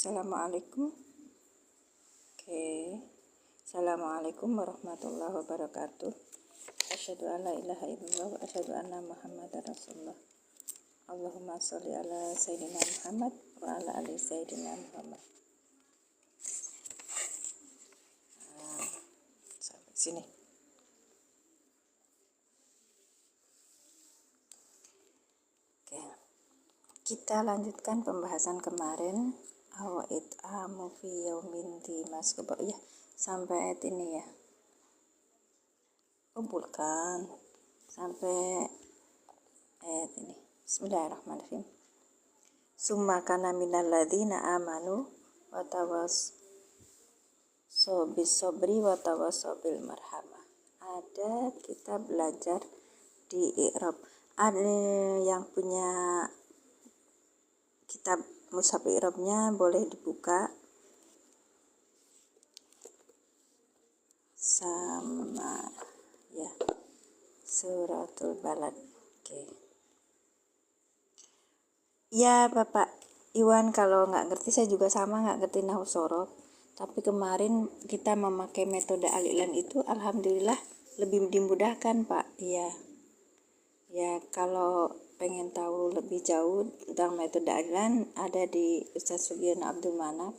Assalamualaikum. Oke. Assalamualaikum warahmatullahi wabarakatuh. Asyhadu an la ilaha illallah wa asyhadu anna Muhammadar Rasulullah. Allahumma sholli ala sayyidina Muhammad wa ala ali sayyidina Muhammad. Sampai sini. Oke. Kita lanjutkan pembahasan kemarin await amu fi yaumin di mas ya, sampai ayat ini ya. Kumpulkan sampai ayat ini. Bismillahirrahmanirrahim. Summa kana minal ladzina amanu wa tawassaw bis sabri wa tawassaw bil marhamah. Ada kita belajar di i'rab. Ada yang punya kitab mushaf i'rabnya boleh dibuka sama ya suratul balad. Oke. Ya Bapak Iwan, kalau nggak ngerti, saya juga sama nggak ngerti nahwu shorof, tapi kemarin kita memakai metode al-i'lan itu alhamdulillah lebih dimudahkan Pak. Iya ya, kalau pengen tahu lebih jauh tentang metode al-i'lan ada di Ustaz Sugiono Abdul Manaf.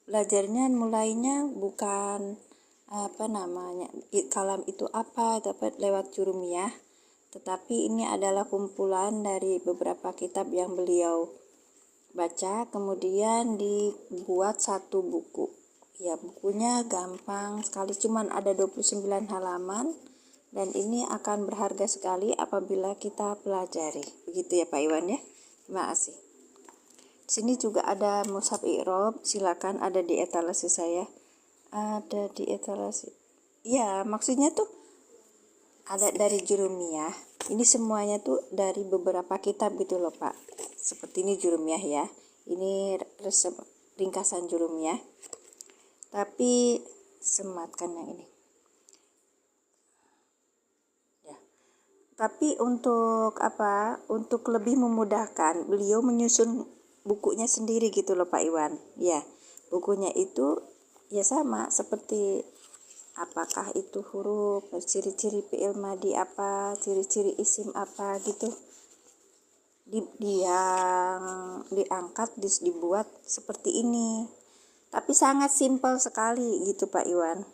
Belajarnya mulainya bukan kalam itu apa dapat lewat jurumiyah, tetapi ini adalah kumpulan dari beberapa kitab yang beliau baca, kemudian dibuat satu buku. Ya, bukunya gampang sekali, cuman ada 29 halaman, dan ini akan berharga sekali apabila kita pelajari. Begitu ya Pak Iwan ya. Terima kasih. Di sini juga ada mushaf i'rab, silakan, ada di etalase saya. Ada di etalase. Ya, maksudnya tuh ada dari jurumiyah. Ini semuanya tuh dari beberapa kitab gitu loh Pak. Seperti ini jurumiyah ya. Ini resep ringkasan jurumiyah. Tapi sematkan yang ini. Ya. Tapi untuk Untuk lebih memudahkan, beliau menyusun bukunya sendiri gitu loh Pak Iwan. Ya, bukunya itu ya sama seperti apakah itu huruf, ciri-ciri fi'il madi apa, ciri-ciri isim apa gitu. Yang diangkat, dibuat seperti ini. Tapi sangat simpel sekali gitu Pak Iwan.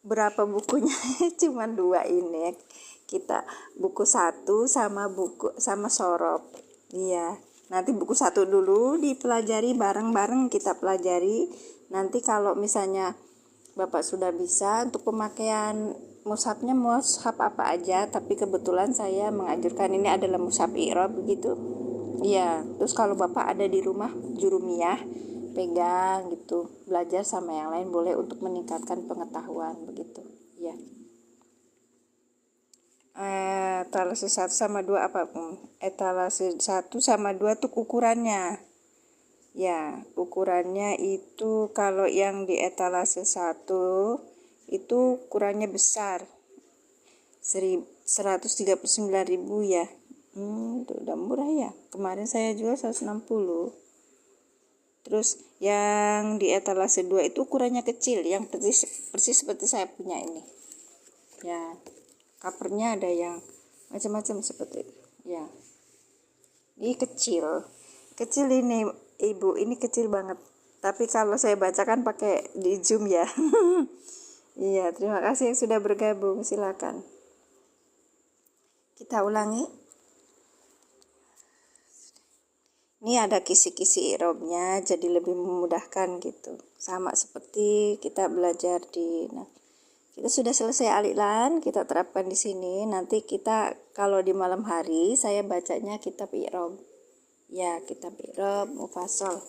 Berapa bukunya? Cuman 2 ini. Kita buku 1 sama shorof. Iya. Nanti buku 1 dulu dipelajari bareng-bareng, kita pelajari. Nanti kalau misalnya Bapak sudah bisa, untuk pemakaian mushafnya mushaf apa aja, tapi kebetulan saya mengajarkan ini adalah mushaf i'rab begitu. Iya, terus kalau Bapak ada di rumah jurumiyah, pegang gitu, belajar sama yang lain boleh untuk meningkatkan pengetahuan begitu. Ya. Etalase 1 sama 2 apa? Etalase 1 sama 2 tuh ukurannya. Ya, ukurannya itu kalau yang di etalase 1 itu ukurannya besar. 139.000 ya. Itu udah murah ya. Kemarin saya jual 160. Terus yang di etalase 2 itu ukurannya kecil, yang persis seperti saya punya ini. Ya. Covernya ada yang macam-macam seperti itu. Ya. Ini kecil. Kecil ini Ibu, ini kecil banget. Tapi kalau saya bacakan pakai di zoom ya. Iya, terima kasih yang sudah bergabung. Silakan. Kita ulangi. Ini ada kisi-kisi i'rabnya, jadi lebih memudahkan gitu. Sama seperti kita belajar kita sudah selesai al-i'lan, kita terapkan di sini. Nanti kita kalau di malam hari saya bacanya kitab i'rab. Ya, kitab i'rab mufassal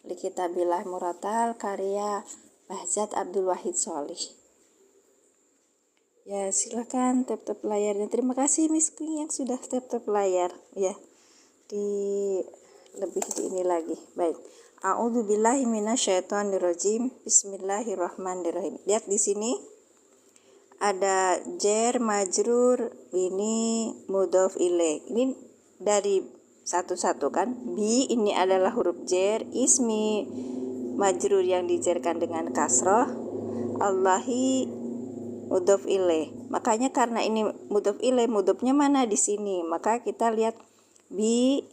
li kitabillah muratal karya Bahjat Abdul Wahid Sholih. Ya, silakan tap layarnya. Terima kasih Miss Queen yang sudah tap layar. Ya, lebih di ini lagi. Baik. A'udzubillahi minasyaitonirrajim. Bismillahirrahmanirrahim. Lihat di sini ada jar majrur, ini mudhof ilaih. Ini dari satu-satu kan. Bi ini adalah huruf jer, ismi majrur yang dijerkan dengan kasroh, Allahi mudhof ilaih. Makanya karena ini mudhof ilaih, mudhofnya mana di sini, maka kita lihat bi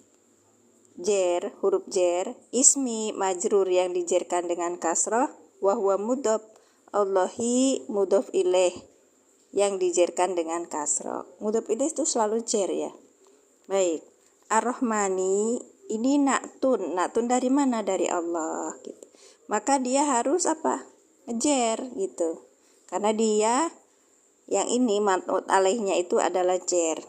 jer, huruf jer, ismi majrur yang dijerkan dengan kasroh, wahwa mudhof, Allahi mudhof ilaih yang dijerkan dengan kasroh. Mudhof ilaih itu selalu jer ya. Baik, ar-Rahmani ini naktun dari mana? Dari Allah gitu. Maka dia harus apa? Jer gitu. Karena dia yang ini man'ut alaihnya itu adalah jer.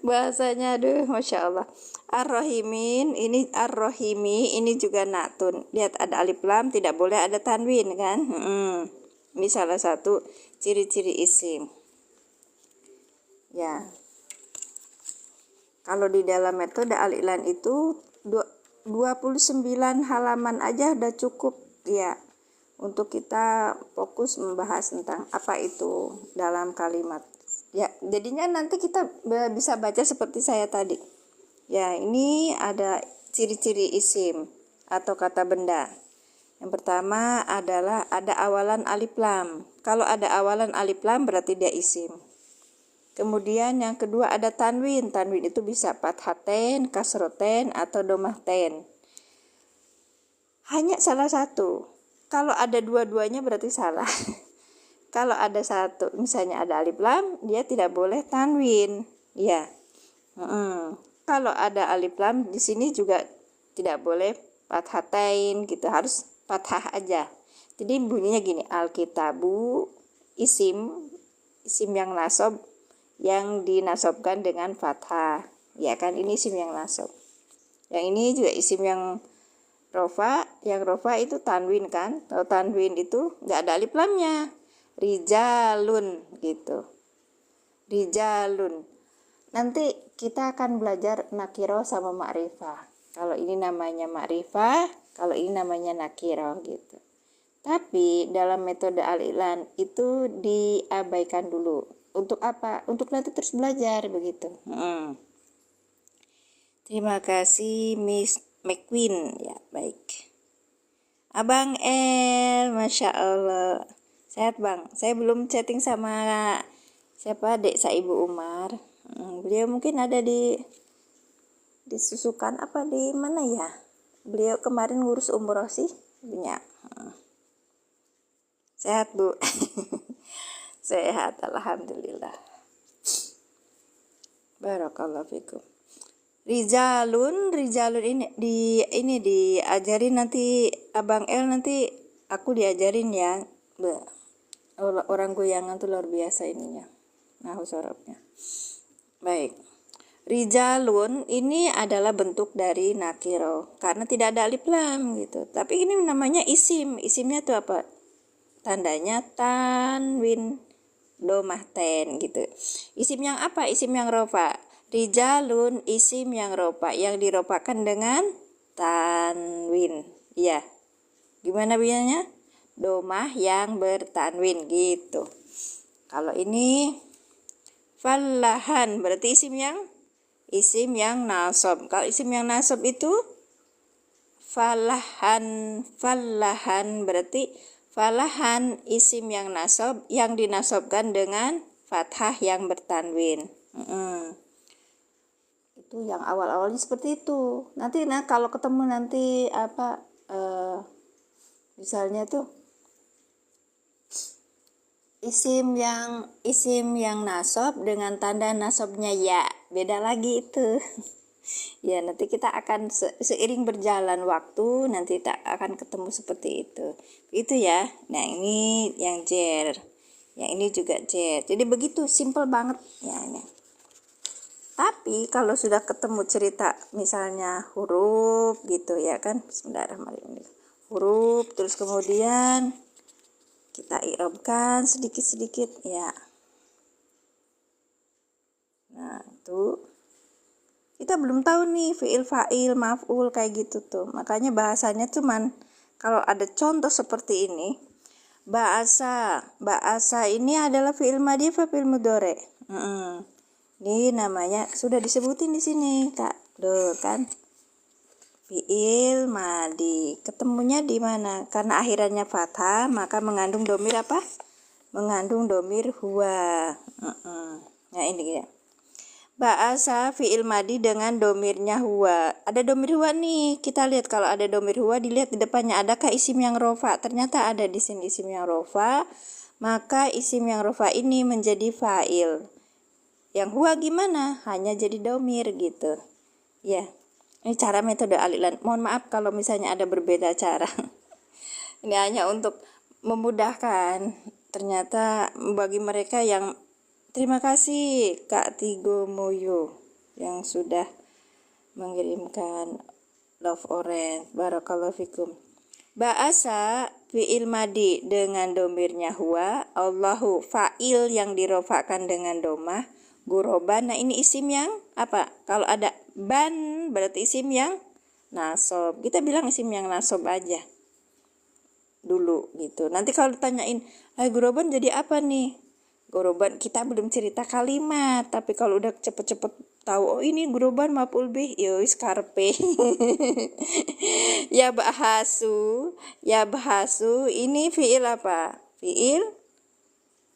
Bahasanya aduh masya Allah. Ar-Rahimin ini ar-Rahimi ini juga naktun. Lihat ada alif lam, tidak boleh ada tanwin kan. Ini salah satu ciri-ciri isim ya. Kalau di dalam metode al-i'lan itu 29 halaman aja udah cukup ya untuk kita fokus membahas tentang apa itu dalam kalimat ya. Jadinya nanti kita bisa baca seperti saya tadi ya. Ini ada ciri-ciri isim atau kata benda. Yang pertama adalah ada awalan alif lam. Kalau ada awalan alif lam berarti dia isim. Kemudian yang kedua ada tanwin. Tanwin itu bisa fathaten, kasroten, atau domahten. Hanya salah satu. Kalau ada dua-duanya berarti salah. Kalau ada satu, misalnya ada alif lam, dia tidak boleh tanwin. Ya. Kalau ada alif lam di sini juga tidak boleh fathatain gitu, harus fathah aja. Jadi bunyinya gini, alkitabu isim yang nasab yang dinasobkan dengan fathah. Ya kan, ini isim yang nasab. Yang ini juga isim yang rofa. Yang rofa itu tanwin kan. Kalau tanwin itu nggak ada alif lamnya. Rijalun gitu. Rijalun. Nanti kita akan belajar nakiro sama ma'rifah. Kalau ini namanya ma'rifah, kalau ini namanya nakiro gitu. Tapi dalam metode al-i'lan itu diabaikan dulu. Untuk apa? Untuk nanti terus belajar begitu. Terima kasih Miss McQueen ya. Baik. Abang El, masya Allah. Sehat bang. Saya belum chatting sama siapa, Dek Saibu Umar. Beliau mungkin ada di Susukan apa di mana ya? Beliau kemarin ngurus umroh sih, punya. Sehat bu. Sehat, alhamdulillah. Barakallahu fikum. Rijalun ini diajarin nanti Abang El, nanti aku diajarin ya. Orang goyangan tuh luar biasa ininya. Nahu sorobnya. Baik. Rijalun ini adalah bentuk dari nakiro karena tidak ada alif lam gitu. Tapi ini namanya isim. Isimnya tuh apa? Tandanya tanwin, domahten gitu. Isim yang apa? Isim yang rofa. Rijalun isim yang rofa, yang diropakan dengan tanwin. Ya. Gimana biasanya? Domah yang bertanwin gitu. Kalau ini fallahan berarti isim yang nasab. Kalau isim yang nasab itu fallahan berarti fallahan isim yang nasab yang dinasobkan dengan fathah yang bertanwin. Itu yang awal-awalnya seperti itu. Nanti kalau ketemu nanti apa misalnya tuh isim yang nasab dengan tanda nasabnya ya, beda lagi itu. Ya, nanti kita akan seiring berjalan waktu nanti tak akan ketemu seperti itu. Itu ya. Nah, ini yang jer. Yang ini juga jer. Jadi begitu, simple banget ya ini. Tapi kalau sudah ketemu cerita misalnya huruf gitu ya kan. Bismillahirrahmanirrahim. Huruf terus kemudian kita i'rabkan sedikit-sedikit ya. Nah, itu kita belum tahu nih fi'il, fa'il, maf'ul kayak gitu tuh. Makanya bahasanya cuman kalau ada contoh seperti ini, bahasa ini adalah fi'il madhi apa fi'il mudhari? Ini namanya sudah disebutin di sini, Kak. Tuh kan. Fi'il madi. Ketemunya di mana? Karena akhirannya fathah, maka mengandung domir apa? Mengandung domir huwa. Nah, ini ya. Ba'asa fi'il madi dengan domirnya huwa. Ada domir huwa nih. Kita lihat kalau ada domir huwa, dilihat di depannya adakah isim yang rofa. Ternyata ada di sini isim yang rofa. Maka isim yang rofa ini menjadi fa'il. Yang huwa gimana? Hanya jadi domir gitu. Ya. Ini cara metode alilan. Mohon maaf kalau misalnya ada berbeda cara. Ini hanya untuk memudahkan. Ternyata bagi mereka yang terima kasih Kak Tigo Moyo yang sudah mengirimkan love orange. Barakallahu fikum. Ba'asa fi'il madi dengan domirnya huwa. Allahu fa'il yang dirofakkan dengan domah. Guroban. Nah, ini isim yang apa? Kalau ada ban berarti isim yang nasob. Kita bilang isim yang nasob aja dulu gitu. Nanti kalau ditanyain, guroban jadi apa nih? Guroban kita belum cerita kalimat, tapi kalau udah cepet-cepet tahu, oh ini guroban maf'ul bih, yowis karpe. Ya bahasu, ini fi'il apa? Fi'il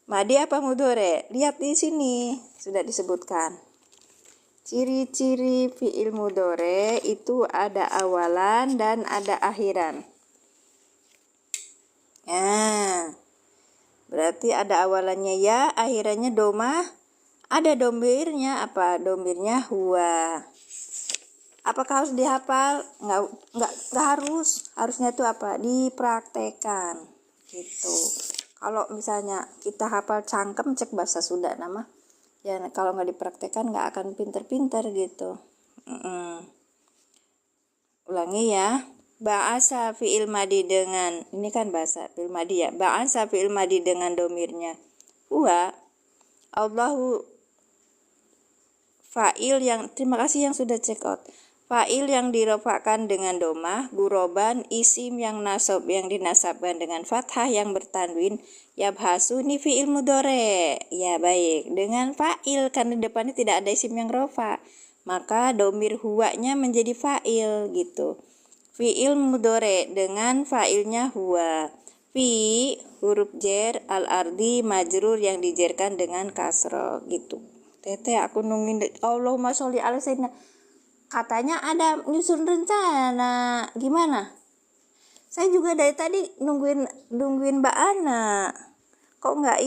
madi apa mudhore? Lihat di sini sudah disebutkan. Ciri-ciri fi'il mudhore itu ada awalan dan ada akhiran. Nah, berarti ada awalannya ya, akhirannya domah, ada domirnya apa? Domirnya huwa. Apakah harus dihafal? Nggak harus. Harusnya itu apa? Dipraktekan gitu. Kalau misalnya kita hafal cangkem, cek bahasa Sunda nama. Ya kalau nggak dipraktekan nggak akan pinter-pinter gitu. Ulangi ya. Ba'asa fi'il madi dengan, ini kan bahasa fi'il madi ya. Ba'asa fi'il madi dengan domirnya huwa. Allahu fa'il yang, terima kasih yang sudah check out. Fa'il yang dirofakkan dengan domah. Guroban isim yang nasab yang dinasabkan dengan fathah yang bertanwin. Yabhasu ini fi'il mudhore. Ya baik, dengan fa'il karena di depannya tidak ada isim yang rofa, maka domir huwanya menjadi fa'il gitu. Fi'il mudhore dengan fa'ilnya huwa. Fi huruf jer al-ardi majrur yang dijerkan dengan kasroh gitu. Tete aku nungguin Allahumma sholli ala sayyidina. Katanya ada nyusun rencana. Gimana? Saya juga dari tadi nungguin Mbak Ana. Kok nggak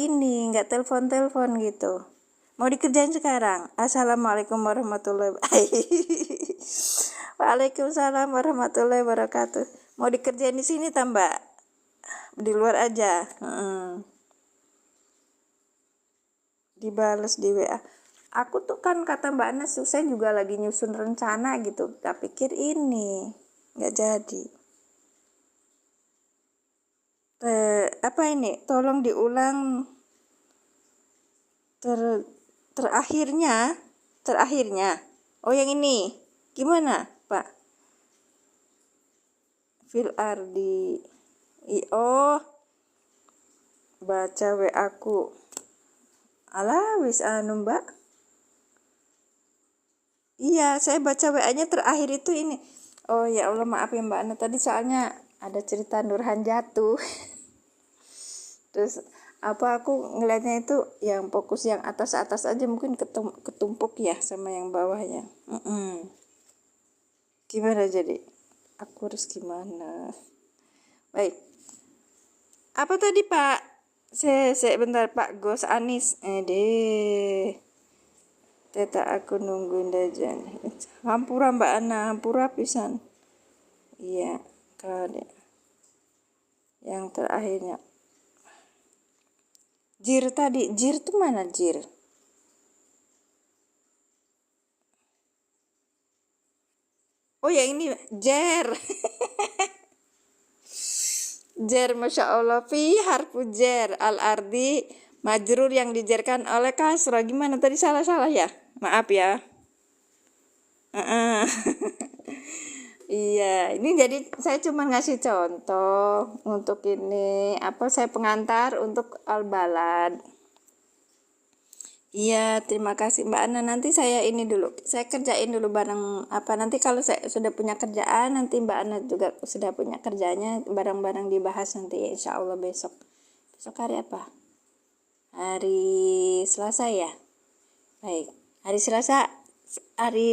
telepon gitu. Mau dikerjain sekarang. Assalamualaikum warahmatullahi wabarakatuh. Waalaikumsalam warahmatullahi wabarakatuh. Mau dikerjain di sini tambah di luar aja. Dibales di WA. Aku tuh kan kata Mbak Ana, saya juga lagi nyusun rencana gitu. Tak pikir ini nggak jadi. Apa ini? Tolong diulang terakhirnya. Oh yang ini. Gimana, Pak? Fil ardi. Oh. Baca WA aku. Alah, wis anu, Mbak. Iya, saya baca WA-nya terakhir itu ini. Oh ya Allah, maaf ya Mbak Ana, tadi soalnya ada cerita Nurhan jatuh. Terus aku ngeliatnya itu yang fokus yang atas aja, mungkin ketumpuk ya sama yang bawahnya. Gimana jadi? Aku harus gimana? Baik. Apa tadi Pak? Saya bentar Pak Gos Anis. Teta aku nungguin dajan. Hampura Mbak Ana, hampura pisan. Iya, kade. Yang terakhirnya. Jir tadi, jir tuh mana jir? Oh ya ini jer. Jer, Masya Allah. Fi harfu jer al-ardi majrur yang dijerkan oleh kasrah. Gimana tadi salah ya? Maaf ya. Iya, ini jadi saya cuma ngasih contoh untuk ini. Saya pengantar untuk al-balad. Iya, terima kasih Mbak Ana. Nanti saya ini dulu, saya kerjain dulu bareng apa. Nanti kalau saya sudah punya kerjaan, nanti Mbak Ana juga sudah punya kerjanya, bareng-bareng dibahas nanti ya, insya Allah besok. Besok hari apa? Hari Selasa ya. Baik, hari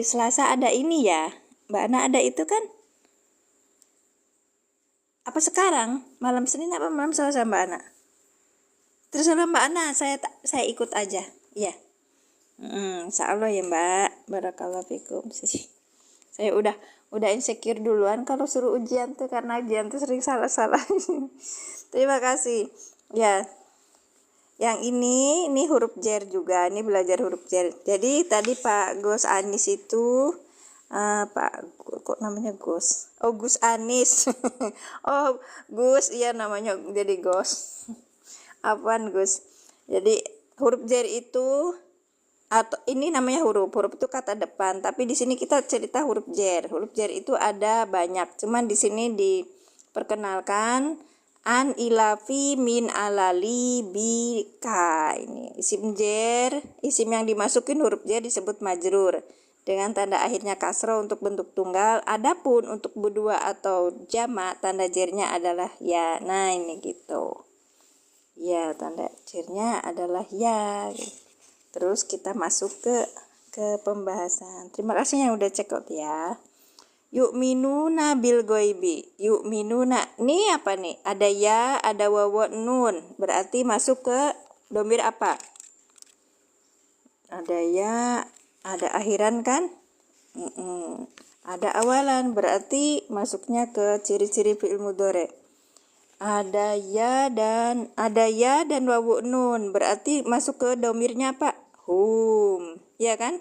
Selasa ada ini ya. Mbak Ana ada itu kan? Apa sekarang? Malam Senin apa malam Selasa Mbak Ana? Terserah Mbak Ana, saya ikut aja. Iya. Insya Allah ya Mbak. Barakallahu fikum. Saya udah insecure duluan kalau suruh ujian tuh, karena ujian tuh sering salah-salah. Terima kasih. Ya, yang ini huruf jer juga. Ini belajar huruf jer. Jadi tadi Pak Gus Anis itu kok namanya Gus? Oh, Gus Anis. Oh, Gus, iya namanya jadi Gus. Apaan Gus? Jadi huruf jer itu, atau ini namanya huruf itu kata depan, tapi di sini kita cerita huruf jer itu ada banyak, cuman di sini diperkenalkan an ilafi min alali bika. Ini isim jer, isim yang dimasukin huruf jer disebut majrur dengan tanda akhirnya kasroh untuk bentuk tunggal. Adapun untuk berdua atau jamak, tanda jernya adalah ya. Nah ini gitu ya, tanda jernya adalah ya. Terus kita masuk ke pembahasan. Terima kasih yang udah check out ya. Yu'minuna bil goibi. Yu'minuna. Ini apa nih? Ada ya, ada wawu nun. Berarti masuk ke domir apa? Ada ya, ada akhiran kan? Ada awalan, berarti masuknya ke ciri-ciri fi'il mudhari. Ada ya dan wawu nun, berarti masuk ke domirnya apa? Hum, ya kan?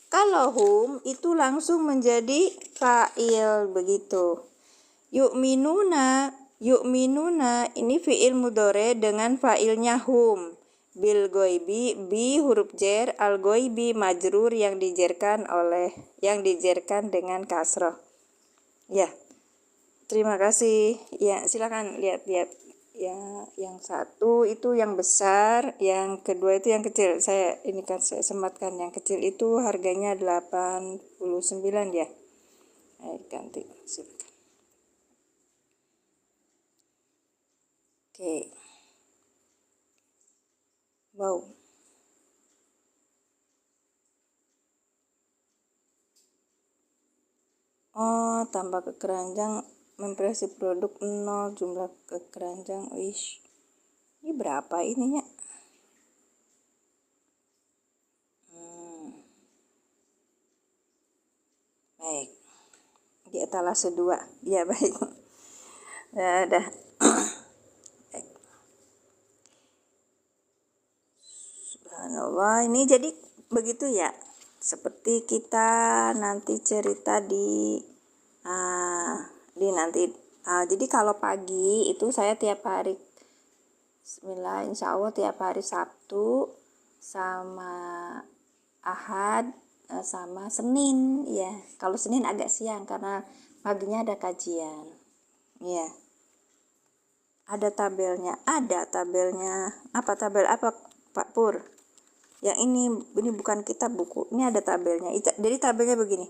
Kalau hum itu langsung menjadi fa'il begitu. Yu'minuna ini fi'il mudhari dengan fa'ilnya hum. Bil goibi, bi huruf jer, al goibi majrur yang dijerkan dengan kasroh. Ya. Terima kasih. Ya, silakan lihat-lihat. Ya, yang satu itu yang besar, yang kedua itu yang kecil. Saya sematkan yang kecil itu harganya 89 ya. Ayo ganti. Silakan. Oke. Wow. Oh, tambah ke keranjang mempresi produk 0, jumlah ke keranjang. Wish. Ini berapa ininya? Baik. Di etalase 2. Ya, baik. Ya, dah. Subhanallah, ini jadi begitu ya. Seperti kita nanti cerita nanti. Jadi kalau pagi itu saya tiap hari, bismillah, insya Allah tiap hari Sabtu sama Ahad sama Senin ya. Kalau Senin agak siang karena paginya ada kajian. Ya. Ada tabelnya. Apa tabel apa Pak Pur? Yang ini bukan kitab buku. Ini ada tabelnya. Jadi tabelnya begini.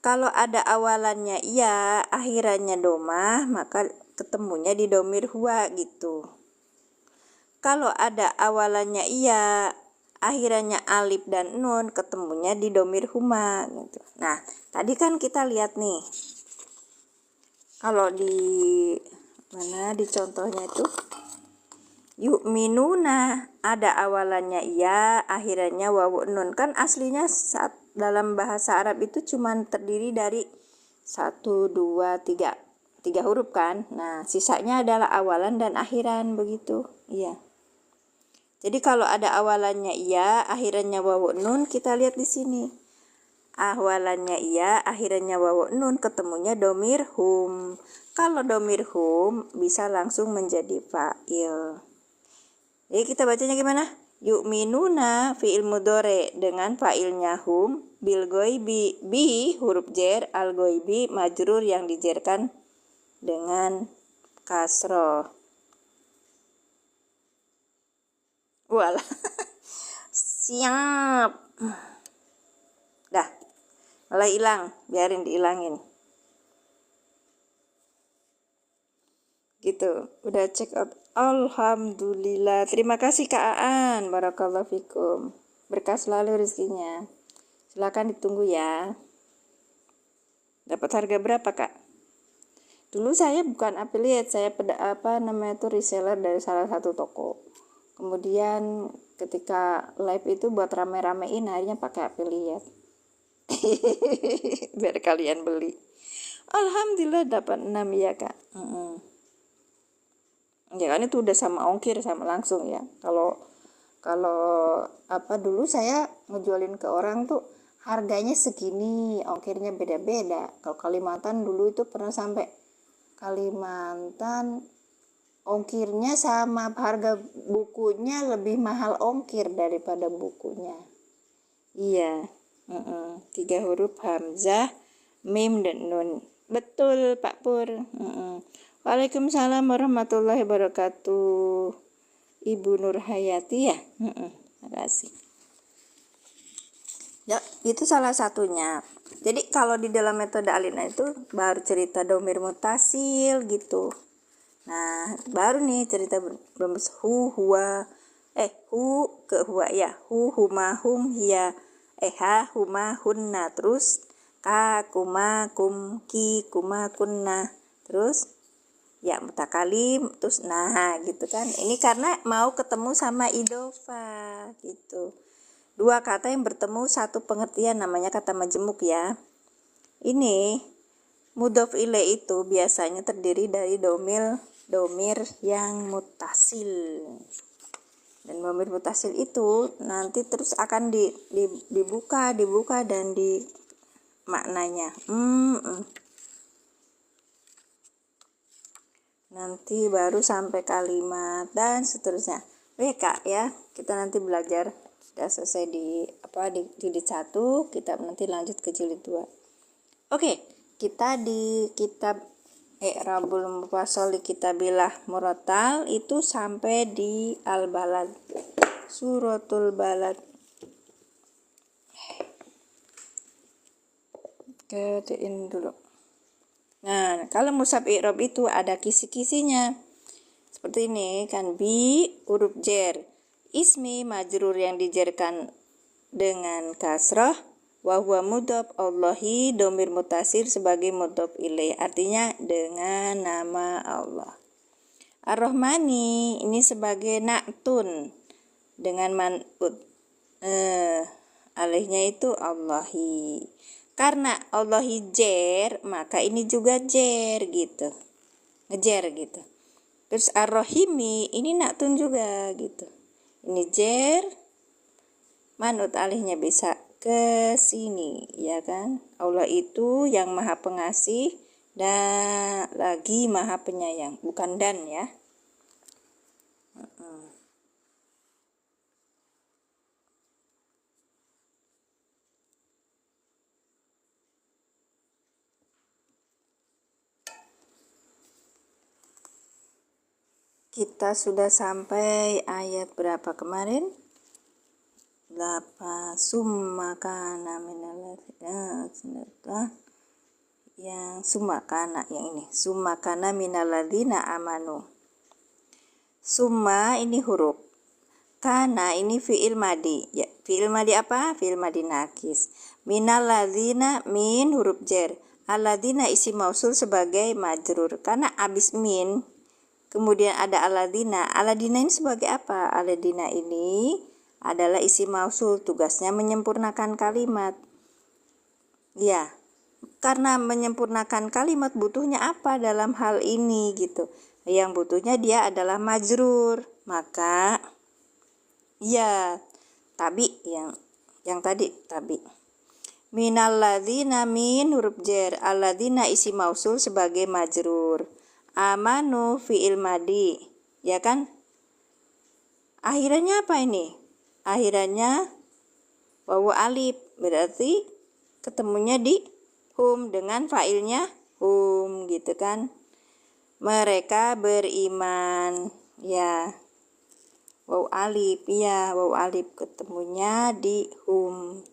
Kalau ada awalannya ya, akhirannya domah, maka ketemunya di domir huwa gitu. Kalau ada awalannya iya, akhirannya alif dan nun, ketemunya di domir huma gitu. Nah, tadi kan kita lihat nih. Kalau di contohnya itu yu'minuna, ada awalannya iya, akhirannya wawu nun. Kan aslinya saat dalam bahasa Arab itu cuma terdiri dari 1, 2, 3 huruf kan. Nah, sisanya adalah awalan dan akhiran begitu. Iya. Jadi kalau ada awalannya iya, akhirannya wawu nun, kita lihat di sini. Awalannya iya, akhirannya wawu nun, ketemunya domir hum. Kalau domir hum bisa langsung menjadi fa'il. Jadi kita bacanya gimana? Yu'minuna fi'il mudhari dengan fa'ilnya hum, bil goibi, bi huruf jer, al goibi majrur yang dijerkan dengan kasroh. Walah. Siap. Dah. Mulai hilang, biarin diilangin. Gitu. Udah check out. Alhamdulillah. Terima kasih Kak Aan. Barakallahu fikum. Berkah selalu rezekinya. Silakan ditunggu ya. Dapat harga berapa, Kak? Dulu saya bukan affiliate, saya reseller dari salah satu toko. Kemudian ketika live itu buat rame-ramein, akhirnya pakai affiliate. Biar kalian beli. Alhamdulillah dapat 6 ya, Kak. Ya kan itu udah sama ongkir sama langsung ya. Kalau dulu saya ngejualin ke orang tuh harganya segini, ongkirnya beda-beda. Kalau Kalimantan dulu itu pernah sampai Kalimantan ongkirnya sama harga bukunya lebih mahal ongkir daripada bukunya. Iya, 3 huruf hamzah, mim dan nun. Betul Pak Pur. Waalaikumsalam warahmatullahi wabarakatuh. Ibu Nur Hayati ya. Makasih. Ya, itu salah satunya. Jadi kalau di dalam metode Alina itu baru cerita domir mutasil gitu. Nah, baru nih cerita bermus hu huwa hu ke huwa ya. Hu huma hum hiya ha huma hunna, terus ka kuma kum ki kuma kunna, terus ya mutakalim, terus nah gitu kan. Ini karena mau ketemu sama idofa gitu. 2 kata yang bertemu satu pengertian namanya kata majemuk ya. Ini mudhof ilaih itu biasanya terdiri dari domir yang mutasil. Dan domir mutasil itu nanti terus akan dibuka dan di maknanya. Nanti baru sampai kalimat dan seterusnya. Oke Kak ya, kita nanti belajar. Sudah selesai di jilid 1, kita nanti lanjut ke jilid 2. Oke, kita di kitab I'rabul Mufassal li Kitabillah Murattal itu sampai di Al-Balad, Suratul Balad. Ketiin dulu. Nah, kalau mushaf i'rab itu ada kisi-kisinya. Seperti ini kan, bi huruf jer. Ismi majrur yang dijerkan dengan kasrah, wa huwa mudhof Allahi domir mutasir sebagai mudhof ilaih, artinya dengan nama Allah. Ar-Rahmani ini sebagai na'tun dengan man'ut, alaihnya itu Allahi. Karena Allahi jer, maka ini juga jer gitu, ngejer gitu. Terus Ar-Rahimi ini na'tun juga gitu. Ini jer, manut alihnya bisa ke sini, ya kan? Allah itu yang maha pengasih dan lagi maha penyayang, bukan dan ya. Kita sudah sampai ayat berapa kemarin? 8. Summa kana minal yang summa kana, yang ini summa kana minal ladzina amanu. Summa ini huruf, kana ini fi'il madi ya. Fi'il madi apa? Fi'il madi nakis. Minal ladzina, min huruf jer, alladzina isi mausul sebagai majrur. Karena abis min kemudian ada alladzina. Alladzina ini sebagai apa? Alladzina ini adalah isi mausul, tugasnya menyempurnakan kalimat. Ya, karena menyempurnakan kalimat butuhnya apa dalam hal ini gitu. Yang butuhnya dia adalah majrur. Maka ya tabi yang tadi tabi. Minal ladzina, min huruf jer, alladzina isi mausul sebagai majrur. Amanu fi'il madi, ya kan? Akhirannya apa ini? Akhirannya wawu alif, berarti ketemunya di hum dengan fa'ilnya hum gitu kan. Mereka beriman ya. waw alif. Ya, waw alif ketemunya di hum.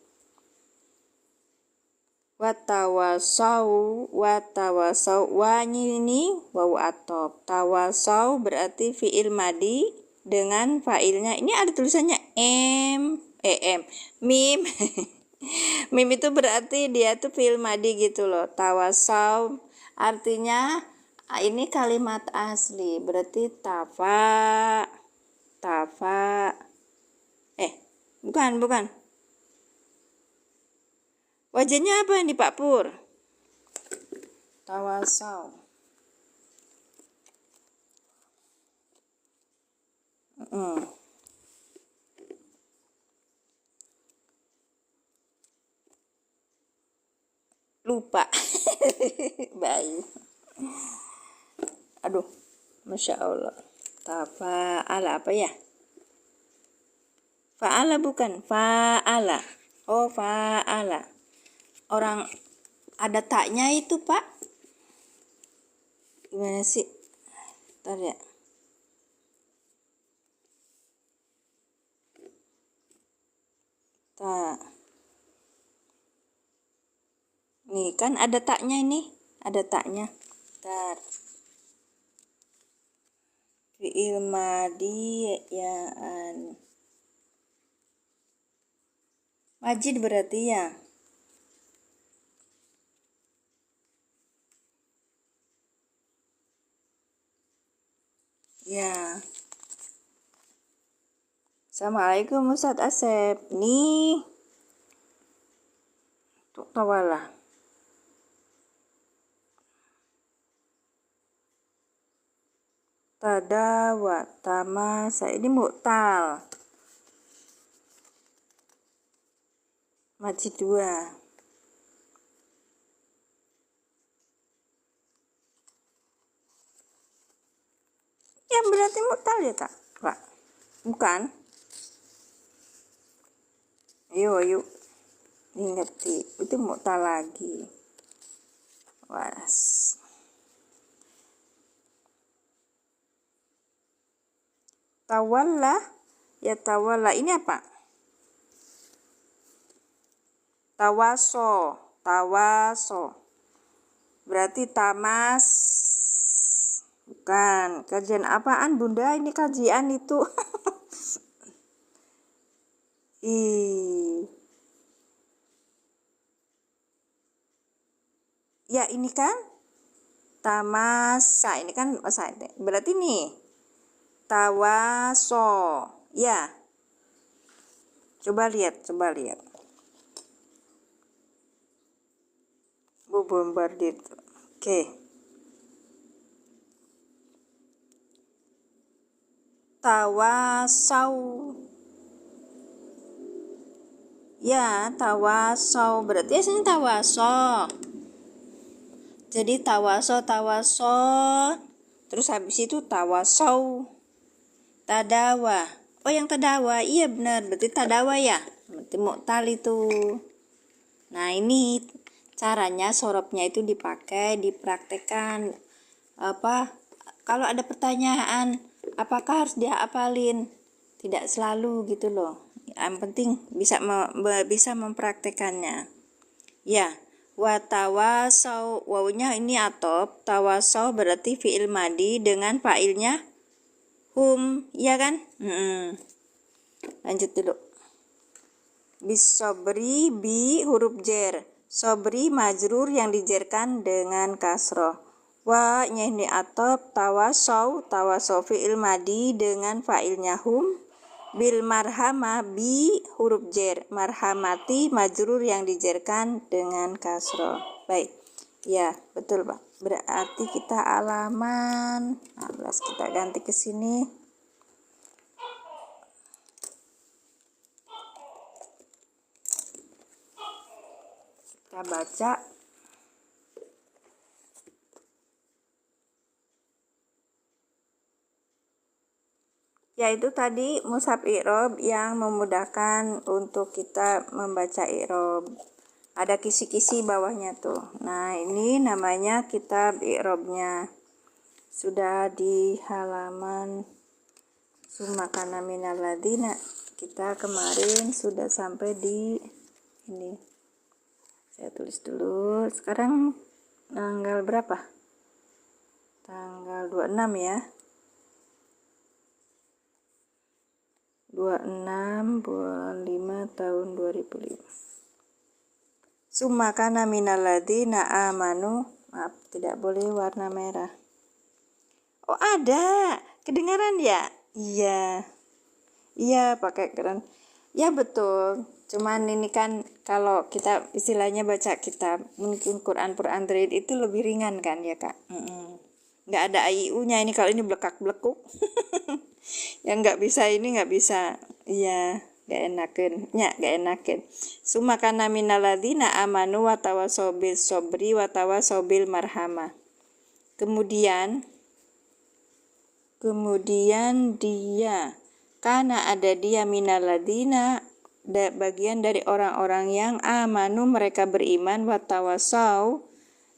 Watawasau, wa ini waw atop. Tawasau berarti fiil madi dengan fa'ilnya. Ini ada tulisannya mim. Mim itu berarti dia tuh fiil madi gitu loh. Tawasau artinya ini kalimat asli, berarti tafa. Bukan. Wajahnya apa nih Pak Pur? Tawasau. Lupa. Baik. Aduh, Masya Allah. Tafa'ala apa ya? Fa'ala bukan, fa'ala. Oh, fa'ala. Orang ada taknya itu, Pak. Gimana sih? Bentar ya. Tak. Nih, kan ada taknya ini. Ada taknya. Bentar. Fi'il madi ya Majid berarti ya. Ya. Assalamualaikum Ustadz Asep. Nih. Tuh tawala. Tadawa tamasa ini mu'tal. Majid 2. Ya berarti mu'tal ya tak, Pak? Bukan? Ayo. Ingerti. Itu mu'tal lagi. Was. Tawalla. Ya tawalla. Ini apa? Tawaso. Berarti tamas. Bukan. Kajian apaan Bunda? Ini kajian itu. Ya ini kan tamasa. Ini kan berarti nih tawaso. Ya. Coba lihat. Bu bombardir. Oke. Tawasau. Ya, tawasau. Berarti aslinya tawaso. Jadi tawaso. Terus habis itu tawasau. Tadawa. Oh, yang tadawa. Iya benar. Berarti tadawa ya. Berarti mu'tal itu. Nah, ini caranya sorobnya itu dipraktekkan. Kalau ada pertanyaan, apakah harus dihafalin? Tidak selalu gitu loh. Yang penting bisa mempraktekannya. Ya, watawasau, wawunya ini atop, tawasau berarti fi'il madi dengan fa'ilnya hum, ya kan? Lanjut dulu. Bisobri bi huruf jer. Sobri majrur yang dijerkan dengan kasroh. Wa nya ini atop, tawasau fi'il madi dengan fa'ilnya hum. Bil marhama bi huruf jer. Marhamati majrur yang dijerkan dengan kasroh. Baik. Ya, betul Pak. Berarti kita halaman 16, kita ganti ke sini. Kita baca. Yaitu tadi mushaf i'rob yang memudahkan untuk kita membaca i'rob. Ada kisi-kisi bawahnya tuh. Nah, ini namanya kitab i'robnya. Sudah di halaman Summa kana minal ladina. Kita kemarin sudah sampai di ini. Saya tulis dulu. Sekarang tanggal berapa? Tanggal 26 ya. 26 bulan 5 tahun 2005. Summa kana minal ladina amanu. Maaf, tidak boleh warna merah. Oh, ada. Kedengaran ya? Iya. Iya, pakai keren. Ya betul. Cuman ini kan kalau kita istilahnya baca kitab, mungkin Quran Android itu lebih ringan kan ya, Kak? Nggak ada IU-nya ini, kalau ini blekak-blekuk. Yang nggak bisa ini nggak bisa. Iya, nggak enakan. Ya, nggak enakan. Summa kana minal ladzina amanu wa tawassaw bil sabri wa tawassaw bil marhamah. Kemudian dia karena ada dia minal ladzina, bagian dari orang-orang yang amanu, mereka beriman, wa tawassaw,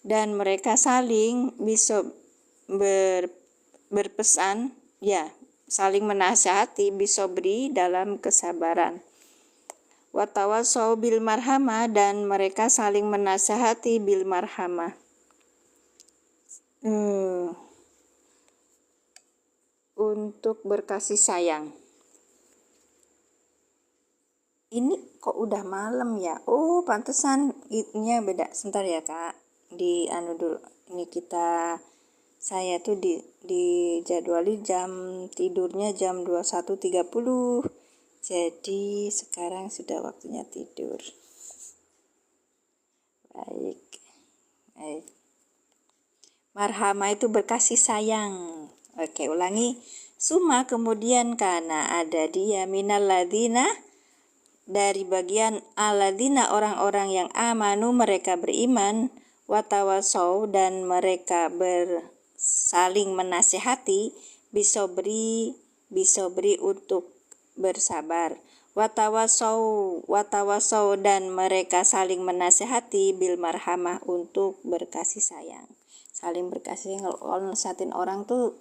dan mereka saling bisa berpesan, ya, saling menasihati, bisobri, dalam kesabaran. Wa tawassaw bil marhamah, dan mereka saling menasihati bil marhamah. Untuk berkasih sayang. Ini kok udah malam ya? Oh, pantesan itunya beda. Sebentar ya, Kak. Di anu dulu. Ini saya tuh di jadwali jam tidurnya jam 21.30. Jadi sekarang sudah waktunya tidur. Baik. Marhamah itu berkasih sayang. Oke, ulangi. Summa, kemudian karena ada dia minal ladina, dari bagian aladina, orang-orang yang amanu, mereka beriman, watawasau, dan mereka saling menasihati, bisobri untuk bersabar, watawasau, dan mereka saling menasihati bil marhamah, untuk berkasih sayang. Saling berkasih, kalau nasihatin orang tuh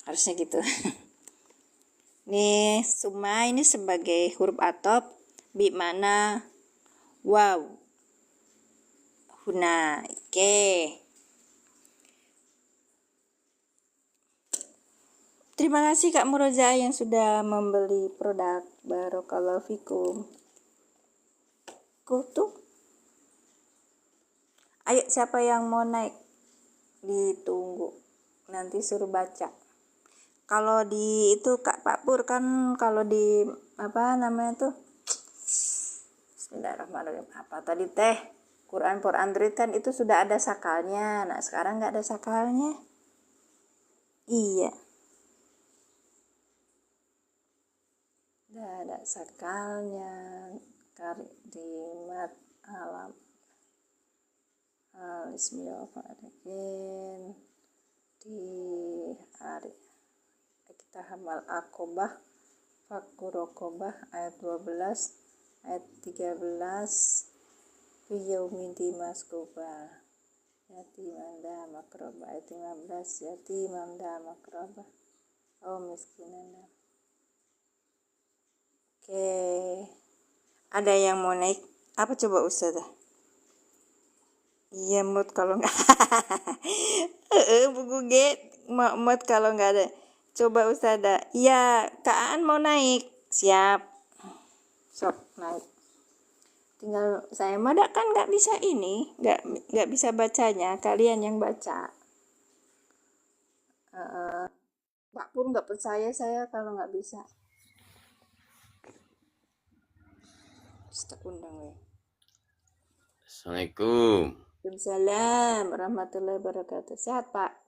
harusnya gitu. Nih, summa ini sebagai huruf atop, bi mana wow. Huna, oke. Terima kasih Kak Muroza yang sudah membeli produk. Barakallahu fikum. Kutu. Ayo, siapa yang mau naik? Ditunggu. Nanti suruh baca. Kalau di itu Kak Pak Pur kan, kalau di apa namanya tuh, Bismillahirrahmanirrahim, apa tadi teh, Quran Android kan itu sudah ada sakalnya. Nah sekarang nggak ada sakalnya. Iya, nggak ada sakalnya. Kalimat alam. Bismillahirrahmanirrahim. Di hari kita hamal akobah, fakurokobah, ayat 12, ayat 13, fiyaumin dimaskobah, yatiman dah makroba, ayat 15, yatiman dah makroba, miskinan dah. Oke, ada yang mau naik? Apa coba Ustazah? Iya, mood kalau nggak buku get mood kalau nggak ada. Coba Ustazah. Iya, Kak Aan mau naik. Siap. Sok naik. Tinggal saya madak kan nggak bisa ini, nggak bisa bacanya. Kalian yang baca. Pak pun nggak percaya saya kalau nggak bisa. Undang ya. Assalamualaikum. Waalaikumsalam warahmatullahi wabarakatuh. Sehat Pak?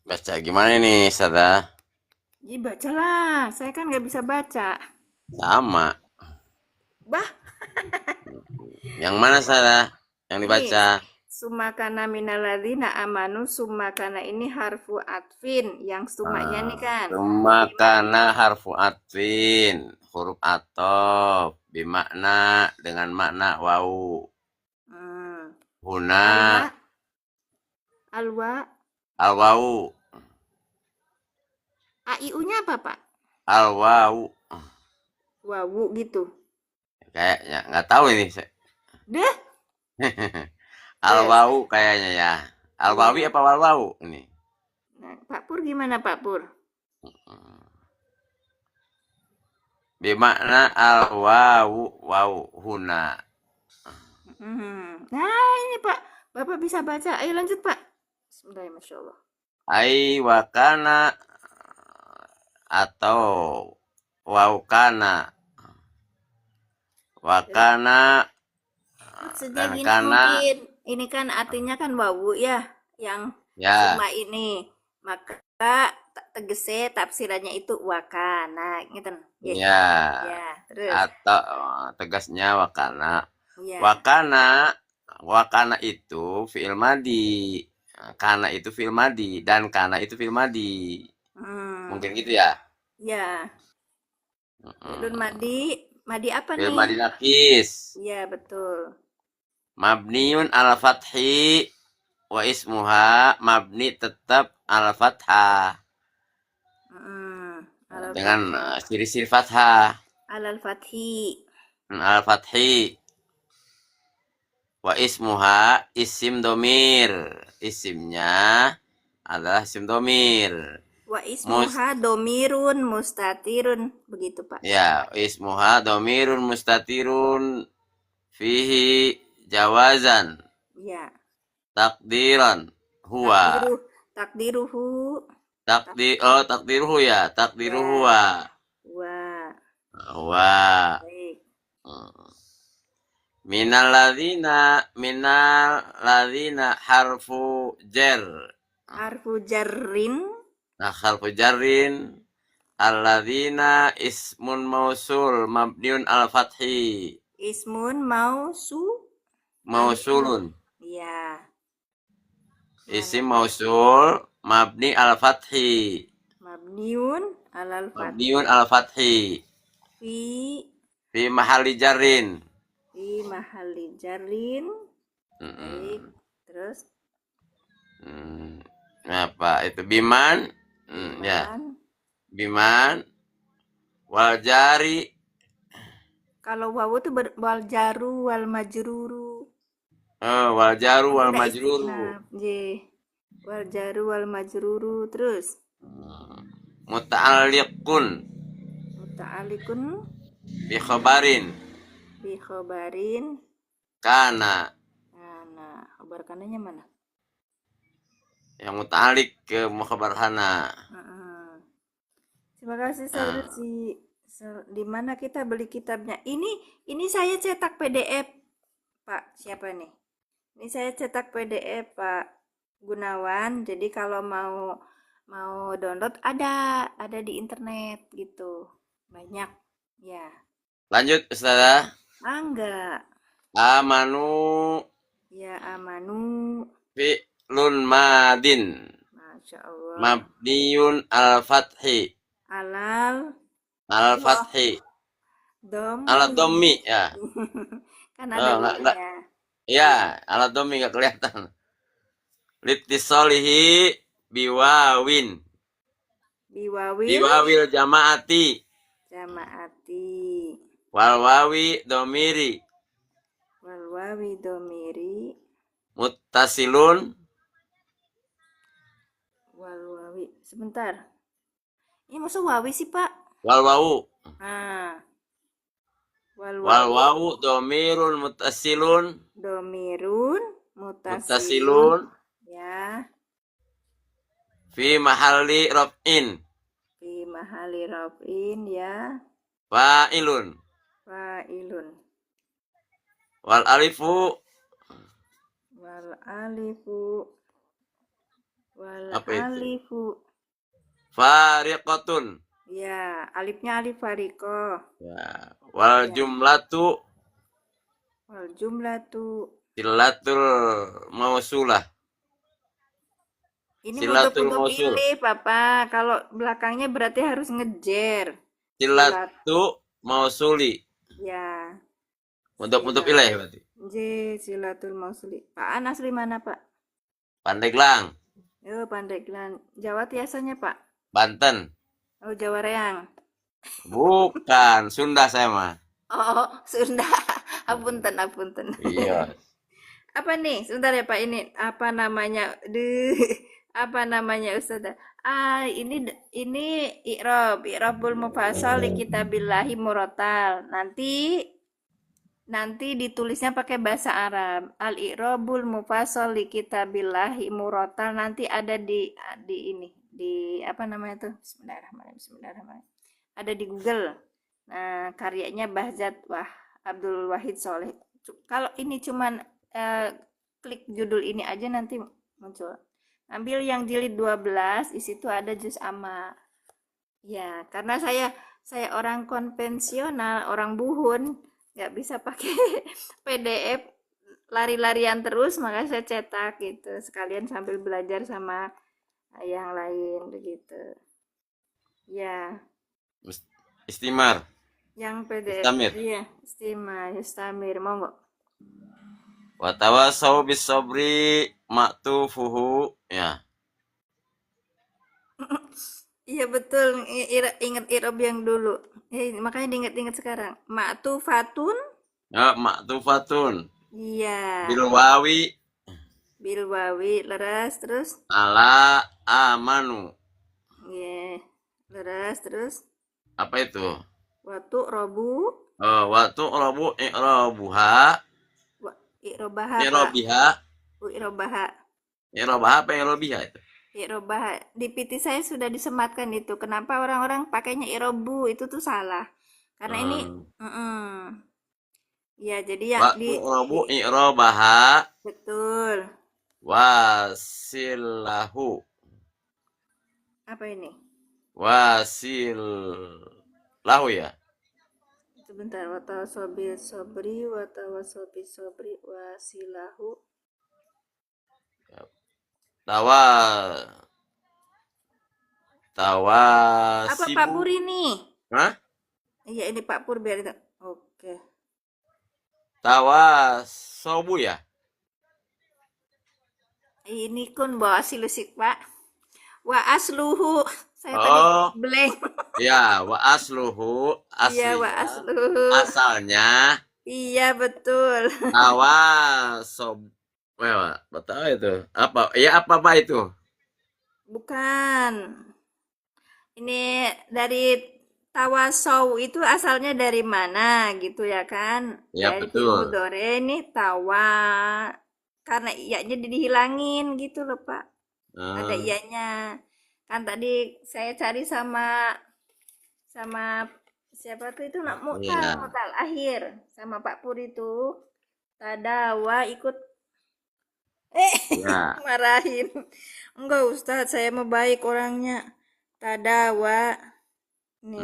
Baca gimana nih, Sada? Ya bacalah, saya kan nggak bisa baca. Sama. Bah. Yang mana, Sada? Yang dibaca? Summa kana minal ladzina amanu, summa kana ini harfu atfin, yang summanya nih kan. Summa kana harfu atfin, huruf atof, bimakna, dengan makna wau. Huna Alwa al-wau. AIU-nya apa, Pak? Al-wawu. Wawu gitu. Kayaknya nggak tahu ini. Deh, terus. Al-wawu kayaknya ya. Al-wawi Iya. apa wal-wawu ini? Nah, Pak Pur gimana, Pak Pur? Bimakna al-wawu wawu huna. Nah, ini Pak. Bapak bisa baca. Ayo lanjut, Pak. Bismillahirrahmanirrahim. Masya Allah. Ai wakana atau waukana. Wakana Maksudnya dan gini kana mungkin. Ini kan artinya kan wawu ya. Yang ya suma ini. Maka tegese tafsirannya itu wakana. Gitu. Ya. ya Ya, terus. atau tegasnya wakana. Ya. Wakana itu fi'il madi. Kana itu fi'il madi dan kana itu fi'il madi. Mungkin gitu ya. Ya. Fi'lun madi. Madi apa Fi'il nih? madi nakis. Ya, betul. Mabniun ala fathi wa ismuha mabni tetap ala fathah. Dengan ciri-ciri fathah. Alal fathi. Al fathi. Wa ismuha isim domir. Isimnya adalah isim domir. Wa ismuha domirun mustatirun. Begitu, Pak. Ya, ismuha domirun mustatirun fihi jawazan. Ya. Takdiran huwa. Takdiruhu. Takdiruhu ya. Takdiruhu wa. Wa. Baik. Minal ladina harfu jar. Harfu jarrin. Nah, harfu jarrin alladzina ismun mausul mabniun al fathi. Ismun Mausulun. Ya. Isim mausul mabni al fathi. Mabniun alal fathi. Mabniun al fathi. Fi mahalli jarrin. Fi mahalli jarrin. Baik. Terus apa itu biman? Ya. Biman wal jari. Kalau wawu itu wal jaru wal majruru. Wal jaru wal majruru. Wal jaru wal majruru. Terus Muta'alliqun bi khabarin kana. Nah, khabar kananya mana? Yang muta'alliq ke khabar hana. Terima kasih saudara di mana kita beli kitabnya? Ini saya cetak PDF, Pak. Siapa nih? Ini saya cetak PDF, Pak Gunawan. Jadi kalau mau download ada di internet gitu. Banyak ya. Lanjut Ustazah. Enggak. Amanu. Ya, amanu. Fi'lun madin. Masya Allah. Mabniun al fathi. Al fathi. Alat domi ya. Kan ada ya. Ya, alat domi nggak kelihatan. Litisolihi biwawin. Biwawil jamaati. Walwawi domiri. Muttasilun. Walwawi. Sebentar. Ini maksud wawi sih, Pak? Walwawu. Walwawu domirun muttasilun. Muttasilun. Ya. Fi mahalli raf'in. Ya. Fa'ilun. Wal alifu. Fariqatun. Ya, alifnya alif fariqah. Ya. Wal jumlatu. Silatul mausulah. Ini untuk pilih, Papa. Kalau belakangnya berarti harus ngejer. Silatu mausuli. Ya. Untuk pilih berarti. Silatul mausuli. Pak An asli mana, Pak? Pandeglang. Pandeglang. Jawa biasanya, Pak? Banten. Oh, Jawa Reang. Bukan, Sunda saya mah. Oh, Sunda. Apunten, apunten. Iya. Apa nih? Sebentar ya Pak, ini apa namanya? Apa namanya Ustazah? Ini i'rabul mufassal li kitabillahi murattal. Nanti ditulisnya pakai bahasa Arab. Al-i'rabul mufassal li kitabillahi murattal, nanti ada di ini, di apa namanya tuh? Bismillahirrahmanirrahim. Bismillahirrahmanirrahim. Ada di Google. Nah, karyanya Bahjat Abdul Wahid Soleh. Kalau ini cuman klik judul ini aja nanti muncul. Ambil yang jilid 12, di situ ada juz amma. Ya, karena saya orang konvensional, orang buhun, nggak bisa pakai PDF lari-larian terus, maka saya cetak gitu. Sekalian sambil belajar sama yang lain begitu. Ya, Istimar. yang PDF. Istamir. Iya, Istamir, monggo. Watawasau bis sabri maktufuhu. Ya. Iya betul, ingat irob yang dulu. Makanya diingat-ingat sekarang. Ma'tufatun. Ya, maktufatun. Iya. Bilwawi Bilwawi leras terus. ala amanu. Iya. Leras terus. Apa itu? Waktu robu. Waktu robu i'robuha. Irobaha Pak. I'robiha. Irobaha. I'robaha apa i'robiha itu? Irobaha. Di PT saya sudah disematkan itu. Kenapa orang-orang pakainya irobu? Itu tuh salah. Karena ini ya, jadi yang Waktu robu i'robaha betul. wasilahu. Apa ini? Wasillahu ya. Sebentar, watawasobil sobri wasilahu. Apa Pak Tawasibu. Pur ini? Hah? Iya, ini Pak Pur biar itu. Oke. Tawasobu ya. Ini kun bawa silusik Pak. Wa asluhu. Saya tadi blank. Ya, wa asluhu Iya, wa aslinya. asluhu. Asalnya Iya, betul. tawasob. Wah, betul itu. Apa? Ya apa itu? Bukan. Ini dari tawasau itu asalnya dari mana gitu ya kan? Ya Dari betul. mudore ini tawa. Karena iyanya dihilangin gitu loh Pak. Ada iyanya. Kan tadi saya cari sama siapa tuh itu nak mutal akhir sama Pak Pur itu. Tadawa ikut Ya. marahin. Enggak Ustadz, saya mau baik orangnya. Tadawa. Nih.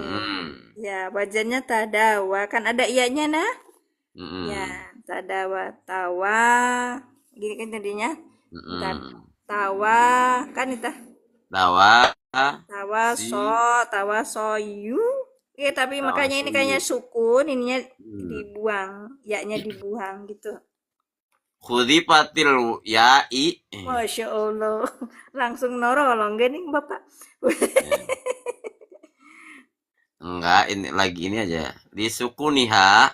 Ya, wajannya tadawa. Kan ada iyanya nah? Ya, tadawa. Tawa. Gini kan jadinya. Tawa. Kan itu. Tawa. Tawa soyu. Iya, tapi makanya ini kayaknya sukun. Ininya dibuang. Ya-nya dibuang gitu. Khudifatil ya'i. Masya Allah. Langsung nolong gak nih Bapak? Enggak, ini lagi ini aja. Disukuniha.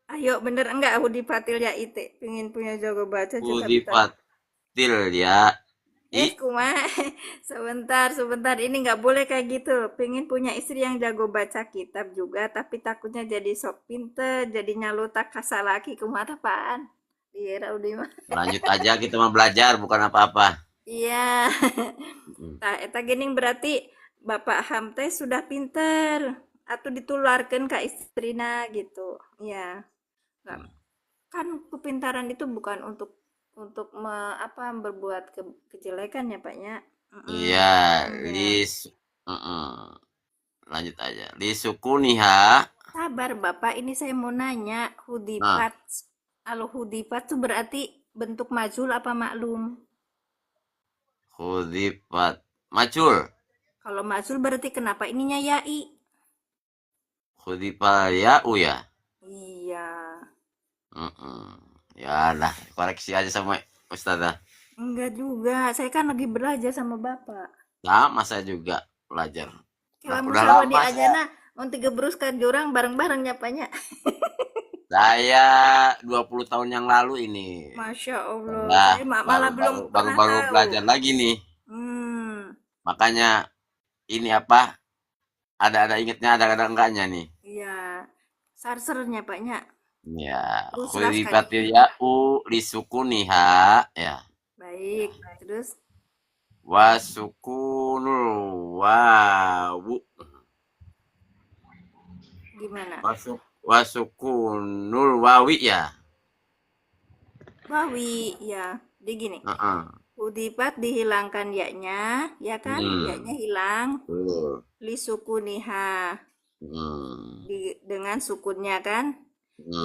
Ayo bener enggak Hudifatil ya ite. Pengen punya jago baca juga. Khudifatil ya'i. Sebentar. Ini nggak boleh kayak gitu. Pengen punya istri yang jago baca kitab juga, tapi takutnya jadi sok pinter, jadi nyalutak kasalaki kumaha apaan? Iya, udah mah. Lanjut aja, kita mau belajar bukan apa-apa. Iya. Nah, eta gening berarti Bapak Hamte sudah pinter atau ditularkan ke istrina gitu. Ya. Kan kepintaran itu bukan untuk berbuat kejelekan ya Paknya. Iya, lanjut aja. Lisukuniha. Sabar Bapak, ini saya mau nanya, hudifat. Kalau hudifat itu berarti bentuk majul apa maklum? Hudifat majul. Kalau majul berarti kenapa ininya yai? Hudifat ya'u ya? Iya. Ya lah, koreksi aja sama Ustazah. Enggak juga, saya kan lagi belajar sama Bapak. Sama saya juga belajar. Kalau udah musyawarah di lama saya. ajana mau gebruskan jurang bareng-bareng nyapanya. Saya 20 tahun yang lalu ini. Masya Allah, Nah, saya baru malah belum baru baru pernah baru tahu. belajar lagi nih. Hmm, Makanya ini apa? Ada ingetnya, ada enggaknya nih. iya. Sarsernya Paknya. Ya, Terus jelaskan. khulifatil ya'u lisukuniha ya. Baik, terus Wasukunul wawu gimana? wasukunul wawi ya. Bawi, ya. Jadi gini. Heeh. Udipat dihilangkan yaknya, ya kan? Yaknya hilang. Betul. Lisukuniha Hmm. dengan sukunnya kan?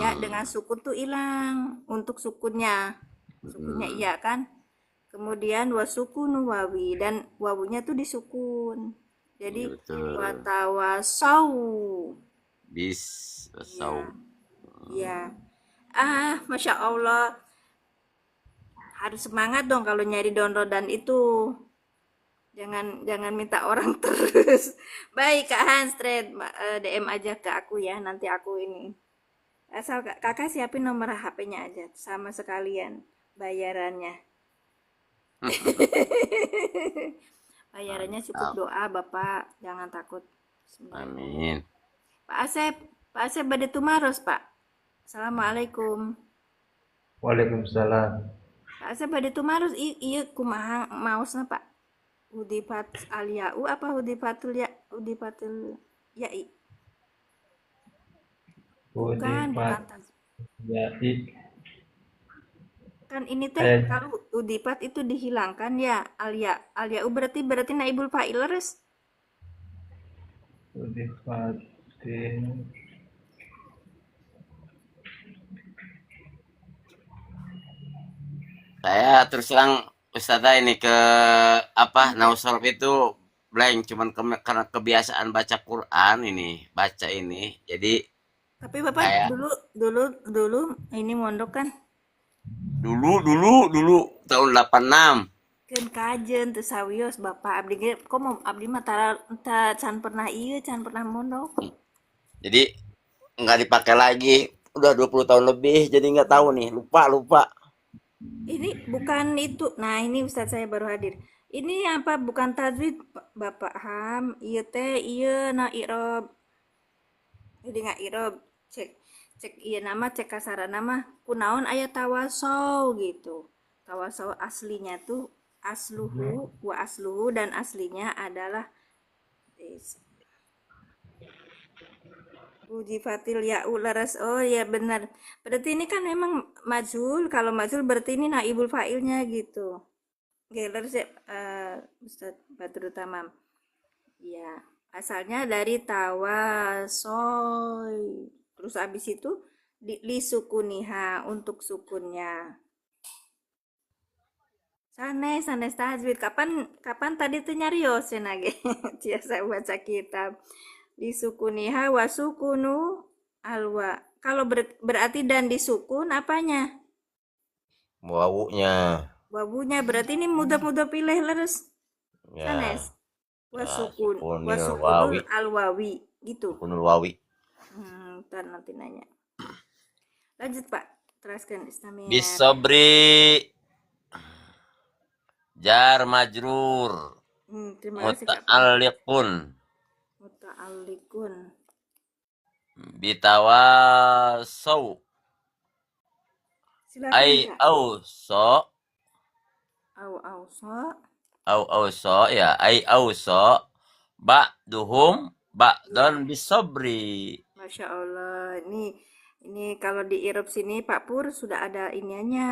Ya, dengan Hmm. sukun tuh hilang untuk sukunnya. Sukunnya Hmm. iya kan? Kemudian wasukunu wawi dan wawunya tuh disukun. Iya Jadi betul. watawasau. Bis Ya, sau. ya. Ah, Masya Allah. Harus semangat dong kalau nyari downloadan itu. Jangan minta orang terus. Baik Kak Hans, DM aja ke aku ya. Nanti aku ini. Asal kakak siapin nomor HP-nya aja sama sekalian bayarannya. Bayarannya cukup Mantap. doa Bapak, jangan takut. Bismillahirrahmanirrahim. Amin. Pak Asep, Pak Asep Bade Tumaros, Pak. Assalamualaikum. Waalaikumsalam. Pak Asep Bade Tumaros, iya kumaha maosna, Pak. Hudifat Aliau apa Hudifatul ya Hudifatul Yai? Bukan, Udipat bukan. jadi Kan ini teh ayat kalau Udifat itu dihilangkan ya Aliau berarti naibul fa'il res. udipatin Saya terus terang Ustazah ini ke apa Nausolf itu blank, cuman karena kebiasaan baca Quran ini, baca ini. Jadi Tapi Bapak kayak dulu dulu dulu ini mondok kan dulu tahun 86. kan kajen teu sawios Bapak abdi ge kok mau abdi mah tara can pernah ieu can pernah mondok. Jadi nggak dipakai lagi. Udah 20 tahun lebih, jadi nggak tahu nih, lupa. Ini bukan itu. Nah, ini Ustadz saya baru hadir. Ini apa bukan tajwid Bapak Ham? Ieu teh ieu na irob. Jadi nggak irob cek cek iya nama cek kasaran nama kunaon ayat tawasau gitu. Tawasau aslinya tuh asluhu wa asluhu dan aslinya adalah uji fatil ya ularas. Oh ya benar. Berarti ini kan memang majul. Kalau majul berarti ini naibul fa'ilnya gitu. Gelar sih Ustadz Badrul Tamam. Ya, asalnya dari tawasoy. Terus abis itu li sukuniha untuk sukunnya. Sanes tajwid. Kapan kapan tadi tuh nyarios ya nage. Biasa baca kitab. Li sukuniha wasukunu alwa. Kalau berarti dan disukun apanya? Wawunya Wabunya berarti ini mudah-mudah pilih leres. Sanes. ya, Wasukun sukunil wasukunul wawi, alwawi gitu. sukunul wawi. Ntar nanti nanya. Lanjut Pak, teruskan Islamiyah. Bisobri jar majrur Terima kasih Kak Pak. muta'alliqun Muta'allikun. bitawasau Silakan ai Kak. auso Au so. auso ya ai auso ba'duhum ba'don Iya. bisobri. Masya Allah. Ini kalau di Eropa sini Pak Pur sudah ada iniannya.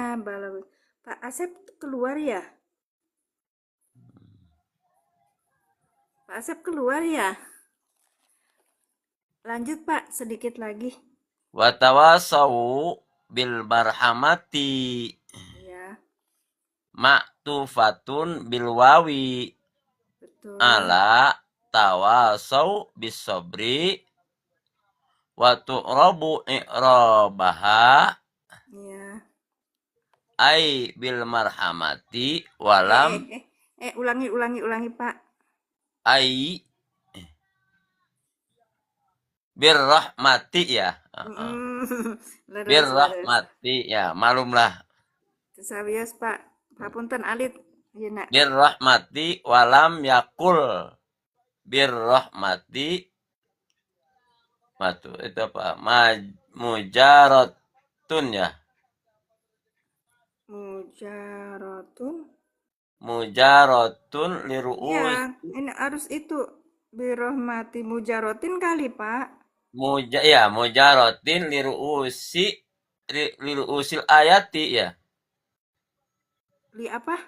Pak Asep keluar ya? Pak Asep keluar ya? Lanjut Pak, sedikit lagi. Watawasau bil marhamati Ya, ma'tufatun bil wawi betul. ala tawasau bisobri wa tu'rabu i'rabaha Ya. ai bil marhamati walam Ulangi Pak. ai birrahmati ya. Leres, leres. Birrahmati ya, malumlah. Sawios Pak. Papunten alit. Iya nak. Birrahmati walam yakul. Birrahmati matu itu apa? Mujaratun ya. Mujaratun. Mujaratun liru'us. Ya, ini harus itu. Birahmati mujarotin kali Pak. Mujaratin liru'usil ayati ya. Li apa?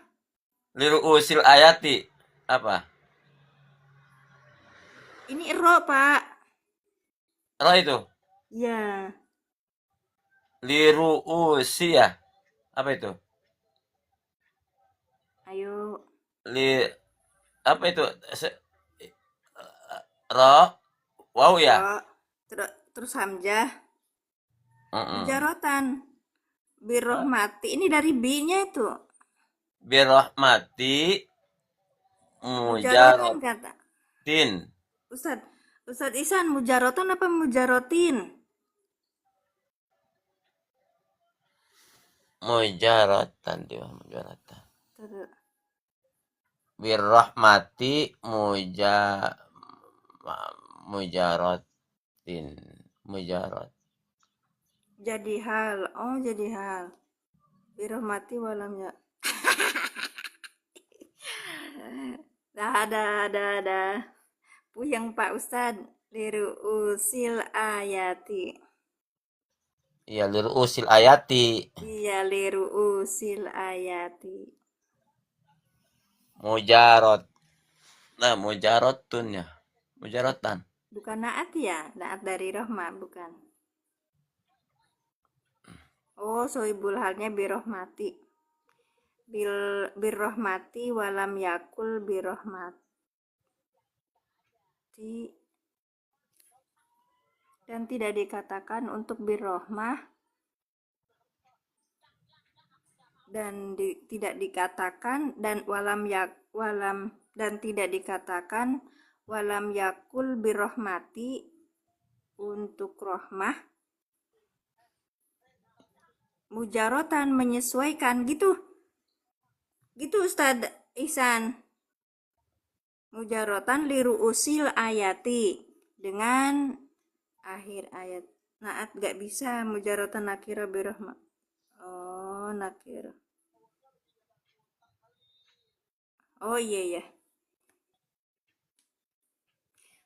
Liru'usil ayati apa? Ini ro Pak. Roh itu. Ya. Liru'usi ya. Apa itu? Ayo. Li apa itu? Roh wow ya. Ro. Terus hamzah. Mm-mm. Mujarotan. Birahmati. Ini dari B-nya itu. Birahmati Mujarotan kata. mujarotin. Ustad Isan, mujarotan apa mujarotin? Mujaratan dia mujaratan. Ter- Birahmati mujarotin. Mujarot. Jadi hal. Oh, jadi hal. Birahmati walamnya. Ada. Puyeng Pak Ustad. Liru usil ayati. Iya liru'usil ayati. Iya, liru usil ayati. Mujarot. Nah, mujarotun ya. Mujarotan. Bukan naat ya? Naat dari rahmah, bukan. Oh, soibul halnya birohmati. Birohmati walam yakul birohmati. Dan tidak dikatakan untuk birohmah. Dan tidak dikatakan dan dan tidak dikatakan walam yakul birohmati untuk rohmah mujarotan menyesuaikan gitu Ustadz Ihsan. Mujarotan liru usil ayati dengan akhir ayat. Naat gak bisa mujarotan nakira birohmah. Oh, nakira. Oh iya.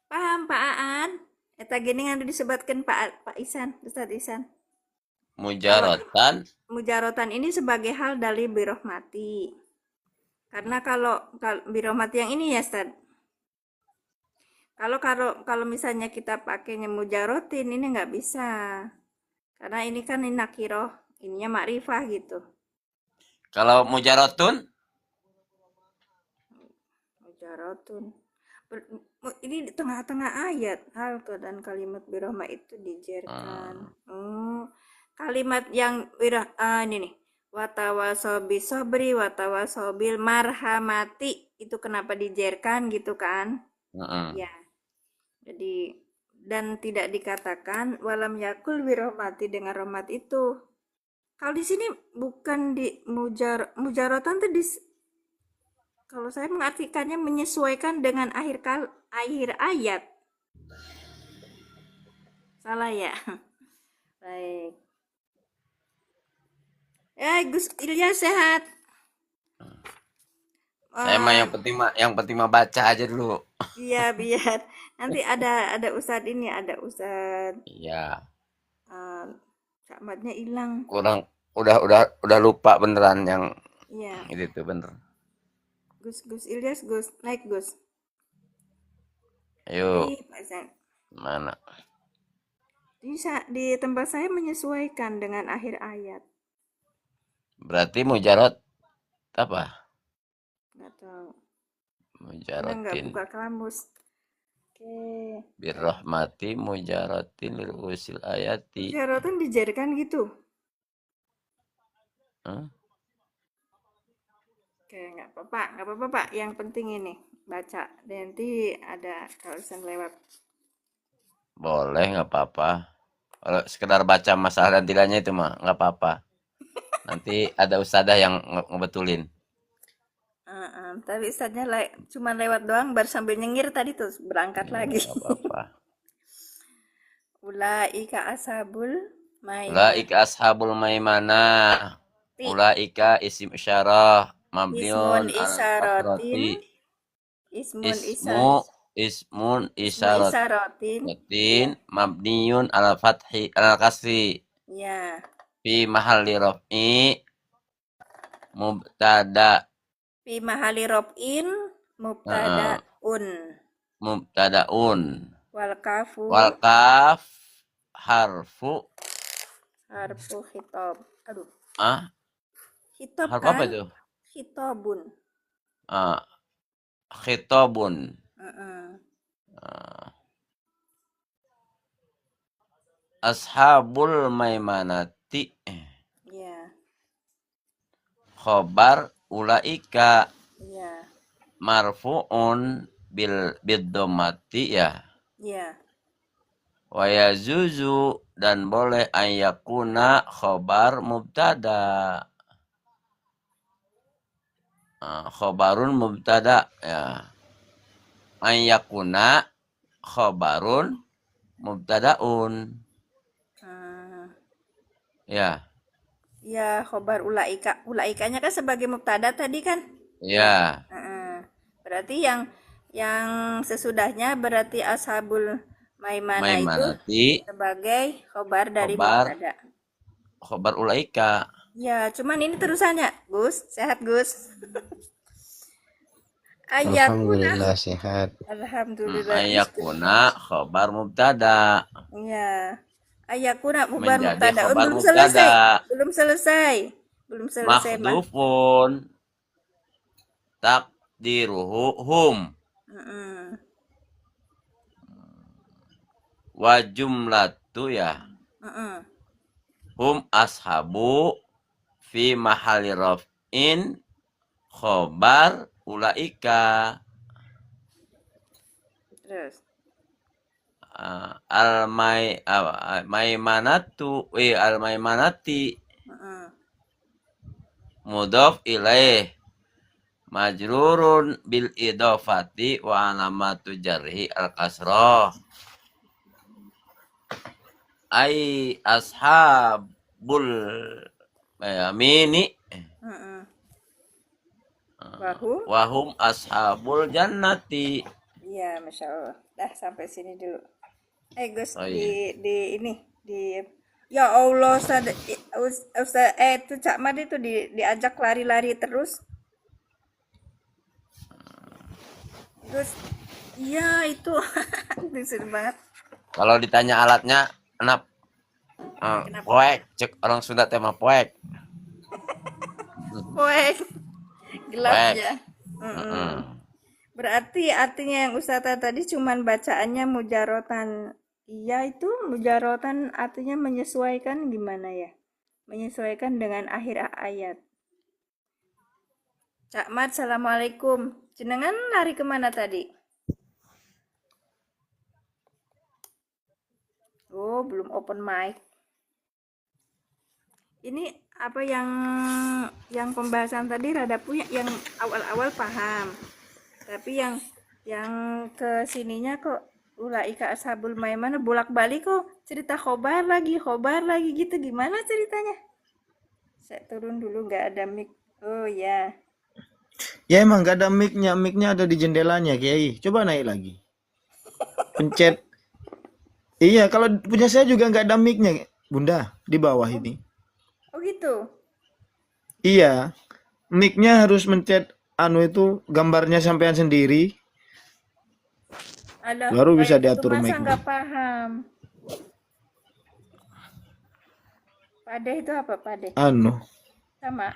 Paham Pak Aan? Eta gini yang disebutkan Pak Ihsan, Ustadz Ihsan. Mujarotan. Mujarotan ini sebagai hal dari birohmati. Karena kalau birohmati yang ini ya Ustadz. Kalau misalnya kita pakainya mujarotin ini nggak bisa. Karena ini kan ini nakiroh, ininya makrifah gitu. Kalau mujarotun? Mujarotun. Ini di tengah-tengah ayat hal dan kalimat birohmah itu dijerkan. Kalimat yang ini nih. Watawasobi sobri watawasobil marhamati itu kenapa dijerkan gitu kan? Ya. Jadi dan tidak dikatakan walam yakul wirahmati dengan rahmat itu. Kalau di sini bukan di mujarotan tadi. Kalau saya mengartikannya menyesuaikan dengan akhir ayat. Salah ya. Baik. Gus Ilyas sehat. Saya mah yang penting mah baca aja dulu. Iya biar nanti ada Ustadz ini ada Ustadz. Iya. Camatnya hilang. Kurang udah lupa beneran yang Iya. itu bener. Gus Ilyas, Gus naik Gus. Ayo. Jadi, Mana? di tempat saya menyesuaikan dengan akhir ayat. Berarti mujarot apa? Nggak tahu. Mujarotin. Nggak buka kamus. Oke. Birrahmati mujarotin lil usil ayati. Mujarotin dijadikan gitu. Oke, nggak apa-apa Pak. Yang penting ini baca. Nanti ada kalau lewat. Boleh, nggak apa-apa. Kalau sekedar baca masalah dan tidaknya itu mah nggak apa-apa. Nanti ada ustadzah yang ngebetulin. Tapi ustadznya cuma lewat doang baru sambil nyengir tadi tuh berangkat Iya, lagi. nggak apa-apa. Ulaika ashabul maiman. Ulaika ashabul maimanah. Ti Ulaika isim isyarah ismun mabniun alal isyarotin fatrati. ismun isa Ismun ismu isyarotin isyaratin ya mabniun alal fathi alal kasri ya fi mahalli raf'i mubtada. fi mahali robin Heeh, mubtadaun mubtadaun. wal kafu Wal kaf harfu harfu khitab. Aduh, ah khitab harfu apa kan? itu? Khitabun. Ah, khitabun. Heeh. Ah, ashabul maimanati Ya, khobar ulaika ya, marfuun bid dhammati ya. ya, Wa yazuzu dan boleh ayakuna khobar mubtada. Khobarun mubtada ya. Ayakuna khobarun mubtadaun. Ah, Ya, ya, khobar ulaika. Ulaikanya kan sebagai mubtada tadi kan? ya. Heeh. Berarti yang sesudahnya berarti ashabul maimana itu Maimanati sebagai khobar dari khobar mubtada. khobar ulaika. Ya, cuman ini terusannya, Gus. Sehat, Gus. Ayakuna. Alhamdulillah sehat. Alhamdulillah. Ayakuna khobar mubtada Ya. Ayakuna mubar menjadi mubtadaun khobar belum selesai. mubtada Belum selesai. Belum selesai mah. makhdufun takdiruhu hum Heeh. wa jumlatu ya. Heeh. Hum ashabu fi mahali raf'in khobar ulaika. Terus. Maimanatu al maimanati Heeh. mudhof ilaih majrurun bil idofati wa alamatu jarhi al kasroh ai ashabul yamini Heeh. Wahum. wahum ashabul jannati. Iya, Masya Allah. Dah sampai sini dulu. Gus, Oh iya. di ini di ya Allah Ustaz, itu Cak Mad itu diajak lari-lari terus. Gus, iya itu disuruh banget. Kalau ditanya alatnya kenapa? Kenapa? Poek, cek orang Sunda tema poek. Poek gelap Poek. ya. Berarti artinya yang Ustazah tadi cuman bacaannya mujarotan. Iya itu mujarotan artinya menyesuaikan gimana ya? Menyesuaikan dengan akhir ayat. Cak Mat, Assalamualaikum. Jenengan lari kemana tadi? Oh, belum open mic. Ini apa yang pembahasan tadi rada punya yang awal-awal paham. Tapi yang ke sininya kok ulaika ashabul maimanah bolak-balik kok cerita khobar lagi gitu gimana ceritanya? Saya turun dulu nggak ada mic. Oh ya. Ya emang gak ada mic-nya, mic-nya ada di jendelanya, Kiai. Coba naik lagi. Pencet. Iya, kalau punya saya juga nggak ada mic-nya, Bunda, di bawah ini. Oh gitu. Iya, mic-nya harus mencet itu gambarnya sampean sendiri. Alah, Baru bisa kayak gitu diatur masa mic-nya. nggak paham. Padeh itu apa padeh? Sama.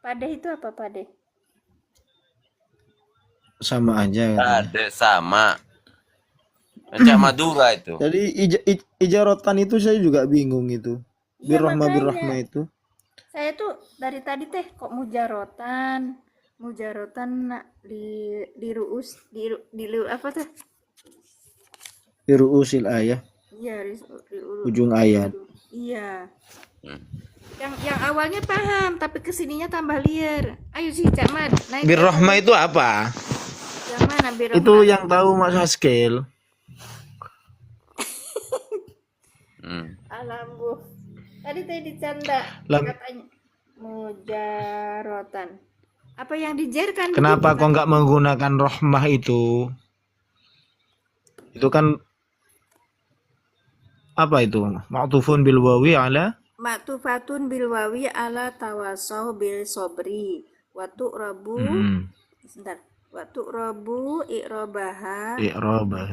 Padeh itu apa padeh? Sama aja katanya. Ada sama. Cak Madura itu. Jadi ijarotan itu saya juga bingung itu. Iya Birrahmah makanya. itu. Saya tuh dari tadi teh kok mujarotan di ruus di apa tuh Biruusil ayat, Iya, ujung ayat. iya. Hmm. Yang awalnya paham, tapi kesininya tambah liar. Ayo sih, Cak Mat, naik ke Birrahmah atas. itu apa? Yang mana Itu birahmah? yang tahu Mas Haskel. Hmm. Alambu. Tadi dicanda Lam- katanya mujarotan. Apa yang dijerkan Kenapa begitu kok kan? nggak menggunakan rohmah itu? Itu kan apa itu? Ma'tufun bil wawi ala. Maktufatun bil wawi ala tawasau bil sobri. Watu rabu. Sebentar. Watu rabu i'robaha. I'rabah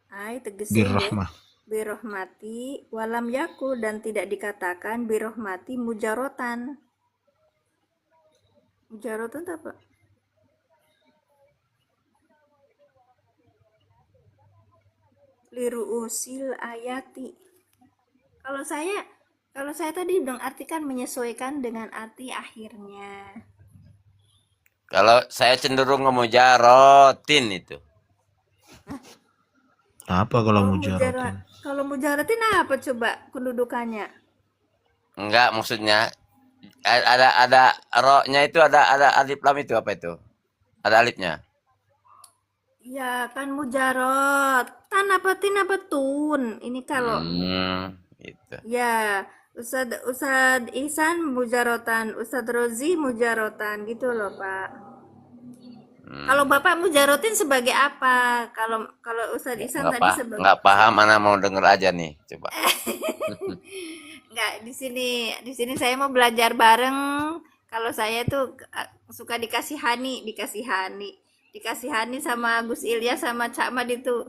Ai tegese ya. birrahmah. Birohmati walam yaku dan tidak dikatakan birohmati mujarotan. Mujarotan itu apa? Liruusil ayati. Kalau saya tadi dong artikan menyesuaikan dengan arti akhirnya. Kalau saya cenderung ngemujarotin itu. Apa kalau mujarotin? Kalau mujarotin apa coba kedudukannya? Enggak, maksudnya ada ro-nya itu ada alif lam itu apa itu? Ada alifnya. Ya kan mujarot. Tan apa tin apa tun? Ini kalau Gitu. ya Ustad Ihsan mujarotan, Ustad Rozi mujarotan gitu loh Pak. Kalau Bapak mujarotin sebagai apa? Kalau Ustad Ihsan tadi sebagai Nggak paham, mana mau denger aja nih, coba. Nggak, di sini saya mau belajar bareng. Kalau saya tuh suka dikasihani sama Gus Ilyas sama Cak Mad itu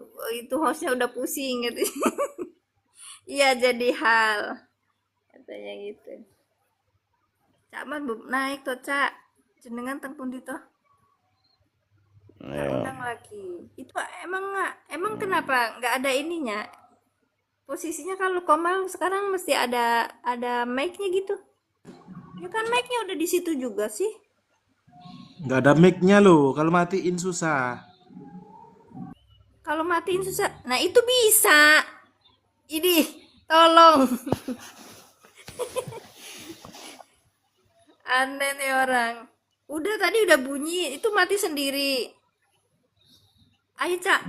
hostnya udah pusing gitu. Iya jadi hal katanya gitu. Cak Mad naik tuh Cak jenengan tengpun di toh. Undang lagi. Itu emang kenapa nggak ada ininya? Posisinya kalau Komal sekarang mesti ada mic-nya gitu. Ya kan mic-nya udah di situ juga sih. Nggak ada mic-nya loh, kalau matiin susah. Kalau matiin susah. Nah, itu bisa. Ini tolong. Aneh nih orang. Udah tadi udah bunyi, itu mati sendiri. Ayo, Cak.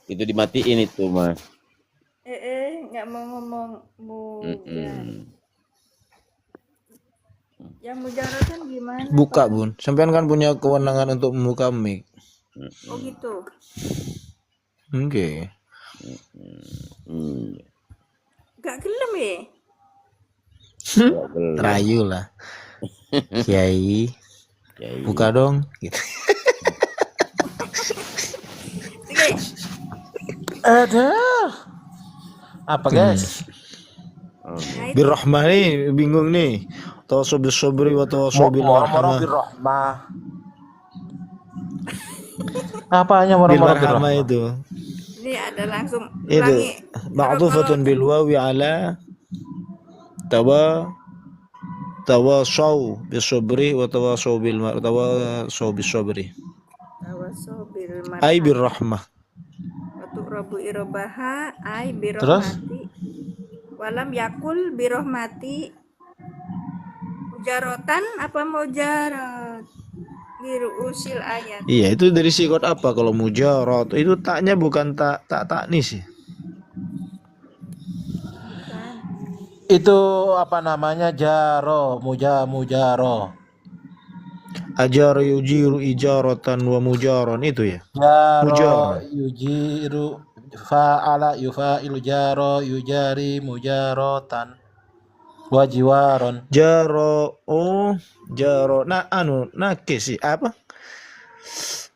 Itu dimatiin itu, Mas. Nggak mau ngomong mujar. Yang mujaratan gimana? Buka Bun, sampean kan punya kewenangan untuk membuka mic. Oh gitu. Oke. Gak gelem ya? Terayu lah. Kiai, buka dong. Gitu. Oke. Ada. Apa guys? Nah, itu Birrahmah nih, bingung nih. Tawasau bis sabri wa tawasau bil Moro-moro rahmah. birrahmah. Apanya moro-moro Birrahmah birrahmah? itu. ini ada langsung Itu ulangi. ma'tufatun bil wawi ala tawasau bis sabri wa tawasau bis sabri. Tawasau bil Ai marham. birrahmah. Watu rabu irobaha ai Terus? birohmati. Walam yakul birohmati. Mujarotan apa mujarot? Liruusil ayat. Iya, itu dari sikot apa kalau mujarot? Itu taknya bukan tak taknis sih. Itu apa namanya? Jaro, mujaro. Ajar yujiru ijaratan wa mujaron itu ya. Jaro, Mujar. yujiru, fa'ala, yufa'ilu jaro, yujari, mujarotan. Wajiwaron. Jaro, oh, jaro. Nah, nakis sih apa?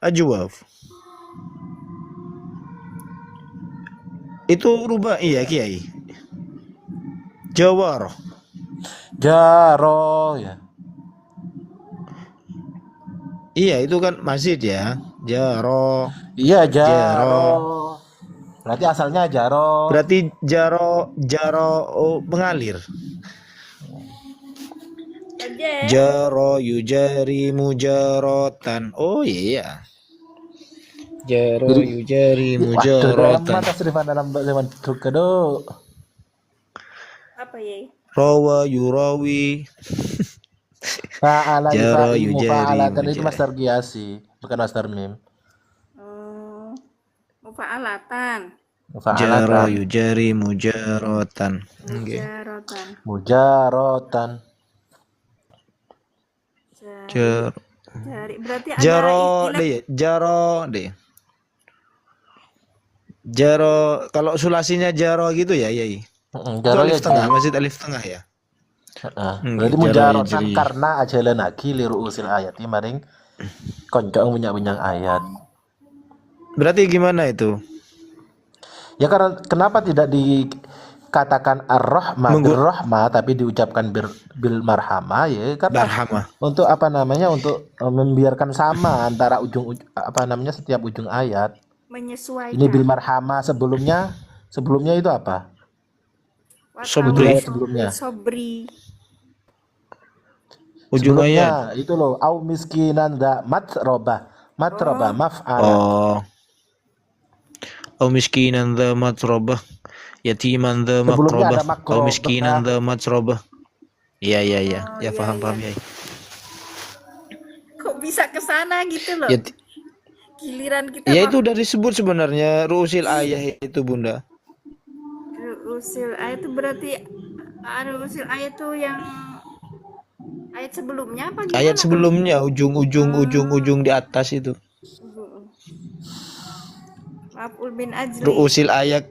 Ajwaf. Itu rubah iya Kiai. Jawaro. Jaro ya. Iya, itu kan masjid ya. Jaro. Iya, jaro. Jaro. Berarti asalnya jaro. Berarti jaro mengalir. Aja. Jaro yujari mujarotan. Oh iya. Jaro Jadi, yujari waduh, dalam mujaratan. mata serifan dalam zaman kedo. Apa ya? Rawa yurawi. Fa'ala Jaro yufa'il yujari mufa'alatan itu mujari. masdar qiyasi, bukan masdar mim. Hmm, mufa'alatan, Jaro Mufa'alatan, yujari mujaratan. Oke. mujarotan, mujarotan. jari, Jar jari. Berarti ada Jaro ilat. deh, jaro deh. Jaro kalau sulasinya jaro gitu ya, iya. Itu Jaro ya alif tengah, jari. masih alif tengah ya. Berarti Jaro mujarotan yujri. karena ajalan lagi liru usil ayati maring koncong bunyak-bunyak ayat. Berarti gimana itu? Ya karena kenapa tidak dikatakan ar-rahmah Menggu bir-rahmah tapi diucapkan bil marhamah ya karena barhama. untuk apa namanya untuk membiarkan sama antara ujung apa namanya setiap ujung ayat. Ini bil Menyesuaikan. marhamah sebelumnya itu apa? Ujung Wakawa Sobri. ayat sobil sebelumnya. sobri. Ujung ayat. Sebelumnya itu loh au miskinan da matrobah. Matrobah Oh, maf'ala. Oh. Au miskinan dha matrobah. Yatiman dha Sebelumnya makrobah. ada Au miskinan makrobah. dha matrobah. Iya, iya, iya. oh Ya iya paham, iya. paham ya. Kok bisa ke sana gitu loh? Ya, Giliran kita ya mah itu udah disebut sebenarnya ruusil ayah itu, Bunda. usil ayat itu berarti usil ayat itu yang ayat sebelumnya apa Ayat gimana tuh? sebelumnya ujung di atas itu. Maf'ul bin ajli. Ruusil ayat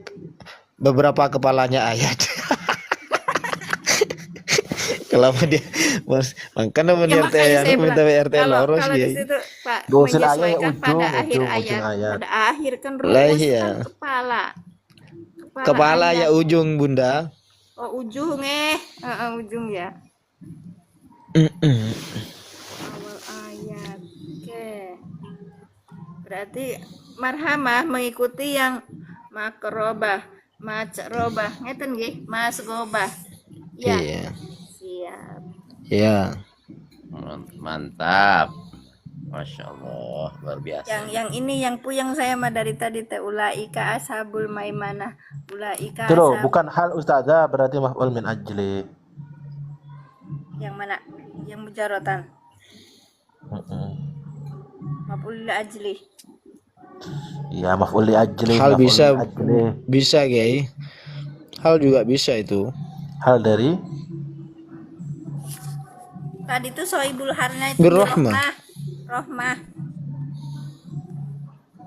beberapa kepalanya ayat. Kalau dia mas makanya Ya RT makanya yang saya bilang minta RT kalau loros kalau di ya. situ Pak Dosil ayat ya menyesuaikan pada akhir ujung ayat. ayat. Pada akhir kan Lah ru'us kan ya. kepala. Kepala Kepala ayat. ya ujung, Bunda. Oh ujung ujung ya. Awal ayat. Oke. Berarti marhamah mengikuti yang makrobah, macrobah. Ngeten nggih, masgobah. Ya, Iya. siap. Ya. Mantap. Masya Allah, luar biasa. Yang ini yang puyeng saya mah dari tadi teh ulaika ashabul maimanah. Ulaika Itu loh, ashab bukan hal ustazah berarti maf'ul min ajli. yang mana? Yang mujarotan. Maf'ul ajli. Iya, maf'ul li ajli, Hal maf'ul bisa min ajli. bisa, Kiai. Hal juga bisa itu. Hal dari Tadi tuh soibul harnya itu Birrahmah. rohmah.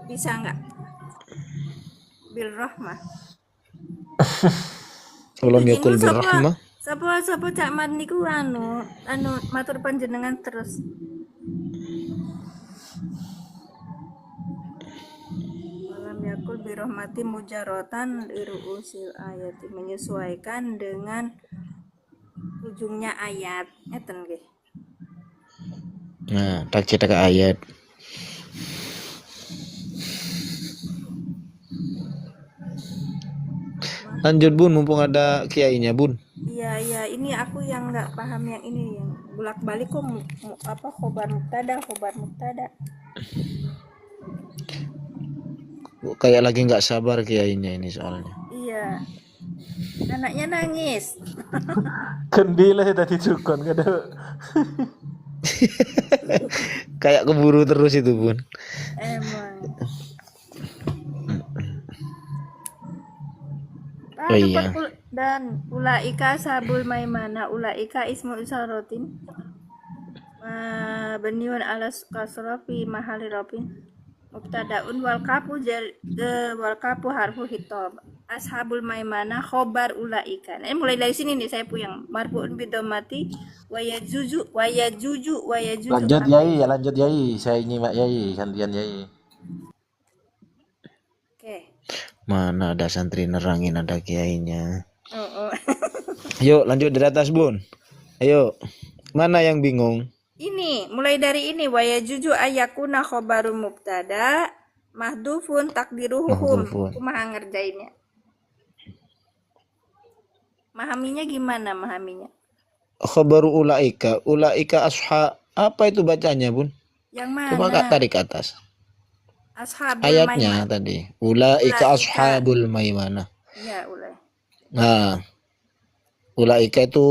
Bisa nggak? Bil rohmah. Ulam Izin yakul lu birrahmah. sapa Cak Man niku anu matur panjenengan terus. Walam yakul birahmati mujarotan liruusil ayat menyesuaikan dengan ujungnya ayat. Ngeten nggih. Nah, tak cetak ayat. Lanjut Bun, mumpung ada kiainya Bun. Iya, ini aku yang nggak paham yang ini yang bolak-balik kok apa khobar mubtada. Kayak lagi nggak sabar kiainya ini soalnya. Iya. Anaknya nangis. kendile tadi cukon kada. Kayak keburu terus itu Bun. Emang. Oh iya. Dan ulaika sabul maimana ulaika ismu isyarotin beniun ala kasrofi mahali robin mubtadaun wal kapu harfu hitab ashabul maimana khobar ulaika. Mulai dari sini nih saya puyeng marfuun bidomati wayajuju. Lanjut Yai. Saya nyimak Yai, gantian Yai. Oke. Mana ada santri nerangin ada kiainya. Oh. Yuk lanjut dari atas Bun. Ayo. Mana yang bingung? Ini mulai dari ini wayajuju ayakuna khobaru mubtada mahdufun takdiruhum. Mahdhufun. Kumaha ngerjainnya? Memahaminya gimana memahaminya? Khabaru ulaika. Ulaika asha. Apa itu bacanya Bun? Yang mana? Coba Kak tarik ke atas. Ashabul ayatnya maiman. tadi. Ulaika Ulaika. ashabul maimanah. Ya, ulai. Nah, ulaika itu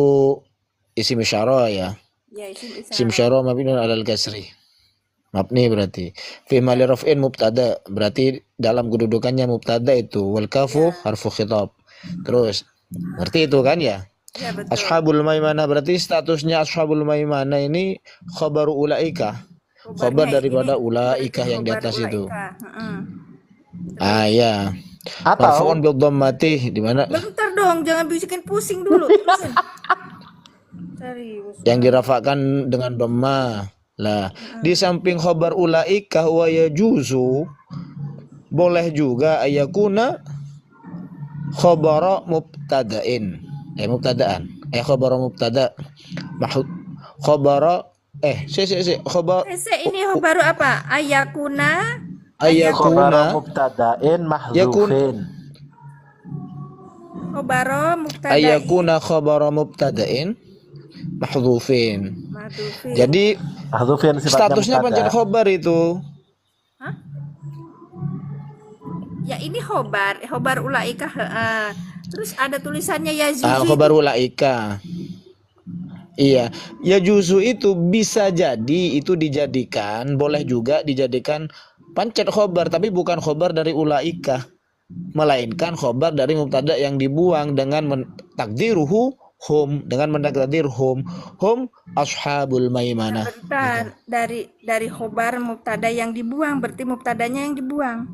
isim isyarah ya. Ya, isim Isim isyarah. isyarah mabniun alal kasri. Mabni berarti. Fi mali raf'in mubtada, berarti dalam kedudukannya mubtada itu. Wal kafu Ya. harfu khitab. Terus, ngerti itu kan ya? Ya, betul. Ashabul maimanah berarti statusnya ashabul maimanah ini khabaru ulaika. Khabar Khobarnya daripada ini ulaika berarti yang di khobar atas itu. ulaika. Ah ya. Atau Marfu'un bil dhammati di mana Bentar dong, jangan bisikin pusing dulu. Terusin. Serius. yang dirafakkan dengan dhamma. Lah, di samping khabar ulaika wa yajuzu boleh juga ayakuna khabara mubtada'in. Mubtada'an. Khabara mubtada. Mahud khabara khabar Ini baru apa? Ayakuna. khabara ayakuna mubtada'in mahdzufin. Khobaro mubtada. ayakuna khabara mubtada'in mahdhufin. Madufin. Jadi Mahdzufin sifatnya statusnya mubtada. pancen khobar itu. Hah? Ya ini khobar ulaika. Terus ada tulisannya yazuzu. Khobar ulaika. Iya, ya juzu itu bisa jadi itu dijadikan, boleh juga dijadikan pancet khobar, tapi bukan khobar dari ulaika, melainkan khobar dari mubtada yang dibuang dengan takdiruhu hum, dengan mentakdir hum ashabul maimanah. Bentar, dari khobar mubtada yang dibuang, berarti mubtadanya yang dibuang.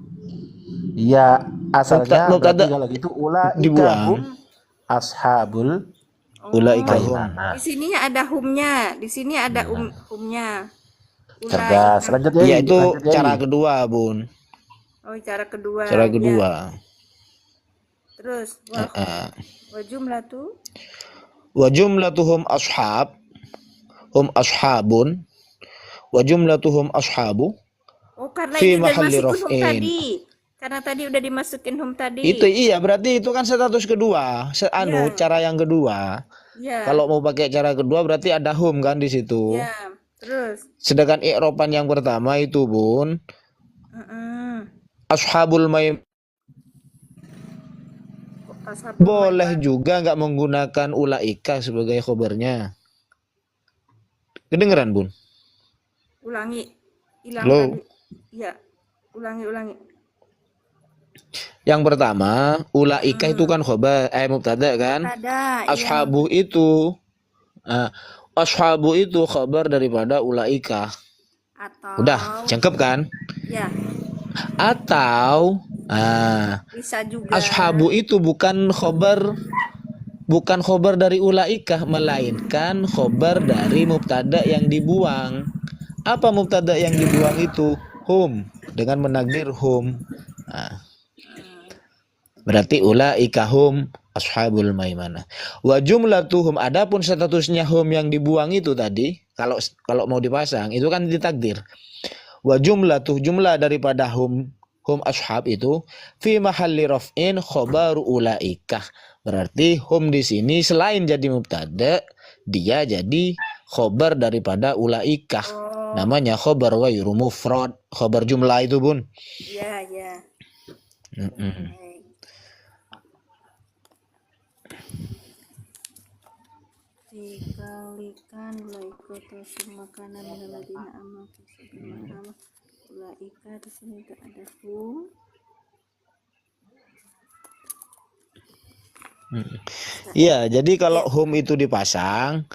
Ya, asalnya Mubtada berarti kalau gitu ulaika dibuang. hum ashabul Ulaika hum. maimanah. Di sininya ada humnya, di sini ada humnya. Cerdas. Lanjut ya. Iya itu lanjut, Yai. cara kedua, Bun. Oh, cara kedua. Cara Ya. kedua. Terus wa jumlatu. Wa jumlatuhum ashab, hum ashabun, wa jumlatuhum ashabu. Oh, karena Fi ini udah mahalli dimasukin hum raf'in. tadi. Karena tadi udah dimasukin hum tadi. Itu iya berarti itu kan status kedua. Ya. Cara yang kedua. Ya. Kalau mau pakai cara kedua berarti ada hum kan di situ. Ya. Terus. Sedangkan i'roban yang pertama itu, Bun, ashabul maim Ashabul boleh maiman. juga nggak menggunakan ulaika sebagai khobarnya. Kedengeran, Bun? Ulangi. Hilang Halo. tadi. Ya. Ulangi. Yang pertama, ulaika itu kan khobar, mubtada kan? Ada. Ashabu itu ashabu itu khabar daripada ulaika. Atau. Udah, cangkep kan? Ya. Atau Bisa juga. ashabu itu bukan khobar dari ulaika, melainkan khobar dari mubtada yang dibuang. Apa mubtada yang dibuang itu? Hum, dengan menakdir hum. Berarti ulaika hum ashabul maimanah. Wa jumlatuhum, adapun statusnya hum yang dibuang itu tadi, kalau mau dipasang itu kan ditakdir. Wa jumlah daripada hum ashab itu fi mahalli raf'in khabaru ulaika. Berarti hum di sini selain jadi mubtada, dia jadi khobar daripada ulaika. Namanya khobar ghairu mufrad, khobar jumlah itu, Bun. Ya. Dikalikan ulaika makanan ladina amal ulaika di sini itu ada hum. Iya, jadi kalau hum itu dipasang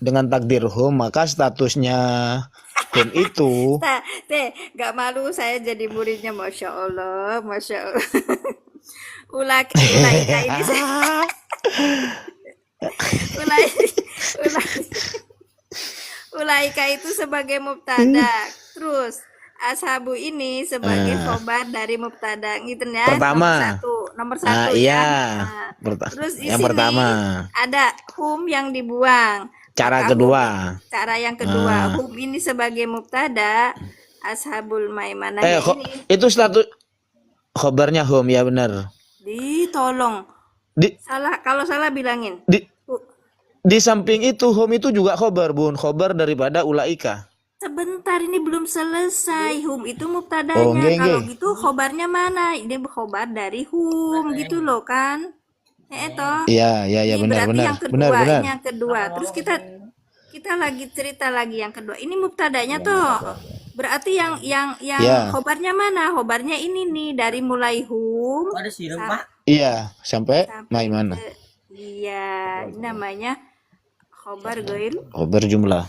dengan takdir hum, maka statusnya hum itu Gak malu saya jadi muridnya, masya Allah. Ulaika ini ulaika itu sebagai mubtada, terus ashabu ini sebagai khobar dari mubtada, gitu ya. Pertama. Nomor satu iya. Ya. Terus di yang sini pertama. ada hum yang dibuang. Cara kedua. Cara yang kedua, hum ini sebagai mubtada, ashabul maimanah ini. Itu status khobarnya hum, ya benar. Tolong. Kalau salah bilangin. Di samping itu hum itu juga khobar, Bun, khobar daripada ulaika. Sebentar, ini belum selesai. Hum itu Oh, mubtadanya. nggih, Kalau nggih. gitu khobarnya mana? Ini khobar dari hum gitu loh kan. Toh. Iya, iya, iya, Ini benar, berarti benar. yang Benar, kedua. benar. Ini yang kedua. Terus kita lagi cerita lagi yang kedua. Ini mubtadanya tuh. Berarti yang Iya, khobarnya mana? Khobarnya ini nih dari mulai hum iya. Sampai sampai mana? ke iya, ini namanya khobar gair Oh, berjumlah.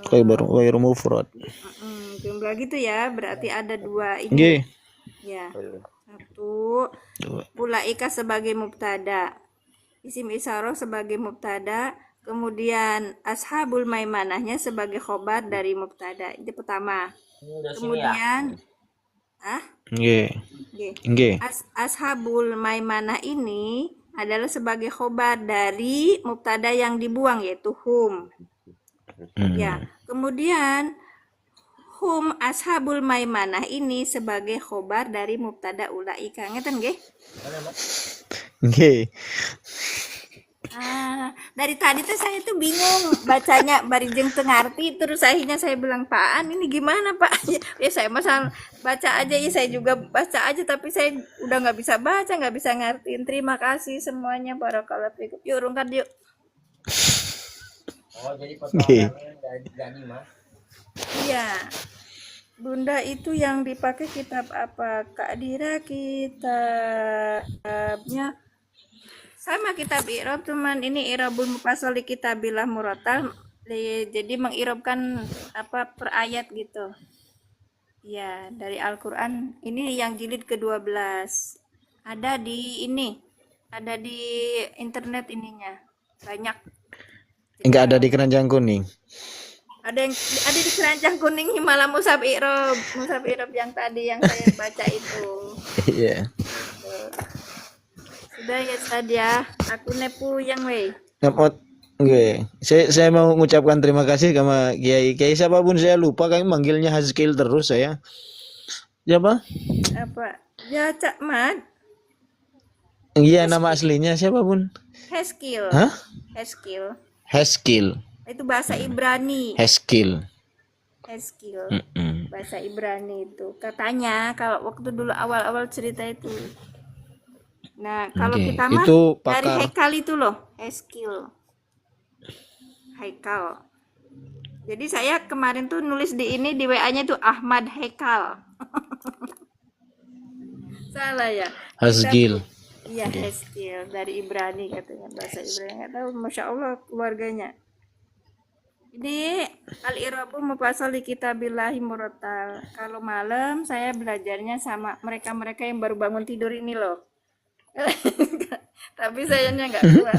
Ghairu mufrad. jumlah gitu ya. Berarti ada dua ini. Nggih. Ya. Satu, Dua. ulaika sebagai mubtada. Isim isyarah sebagai mubtada, kemudian ashabul maimanahnya sebagai khobar dari mubtada. Itu pertama. Kemudian Nggih. nggih, Nggih. ashabul maimanah ini adalah sebagai khobar dari mubtada yang dibuang yaitu hum. Ya, kemudian hum ashabul maimanah ini sebagai khobar dari mubtada ulaika. Ngeten nggih? Nggih. Dari tadi tuh saya tuh bingung bacanya barijeng teu ngarti, terus akhirnya saya bilang, "Pak An, ini gimana, Pak?" Ya saya masa baca aja ya, saya juga baca aja tapi saya udah nggak bisa baca, nggak bisa ngertiin. Terima kasih semuanya, barakallahu fikum. Yuk rungkat yuk. Nggih. Iya. Bunda itu yang dipakai kitab apa? Kak Dira kitabnya sama kitab i'rab, cuman ini i'rabul mufassal li kitabillah murattal, jadi mengirobkan apa per ayat gitu ya dari Al-Quran. Ini yang jilid ke-12 ada di ini, ada di internet ininya banyak. Enggak ada di keranjang kuning. Ada di keranjang kuning Himala Musab i'rab yang tadi yang saya baca itu. Iya. Sudah ya tadi ya, aku nepu yang weh. Dapat. Nggih. Saya mau mengucapkan terima kasih sama Kiai. Kiai siapapun saya lupa, kami manggilnya Hazkil terus saya. Siapa? Apa? Ya Cak Mat. Iya, nama aslinya siapapun. Heskil. Hah? Heskil. Haskil. Itu bahasa Ibrani. Haskil. Heskil. Mm-mm. Bahasa Ibrani itu. Katanya kalau waktu dulu awal-awal cerita itu. Nah, kalau Oke, kita mah itu dari pakar. Hekal itu loh, Heskil. Haikal. Jadi saya kemarin tuh nulis di ini di WA-nya tuh Ahmad Hekal. Salah ya. Hazkil. Iya, Heskil dari Ibrani katanya, bahasa Ibrani. Nggak tahu, Masya Allah keluarganya. Ini al-i'rabu mufassal li kitabillahi murattal. Kalau malam saya belajarnya sama mereka-mereka yang baru bangun tidur ini loh. Tapi sayangnya nggak kuat.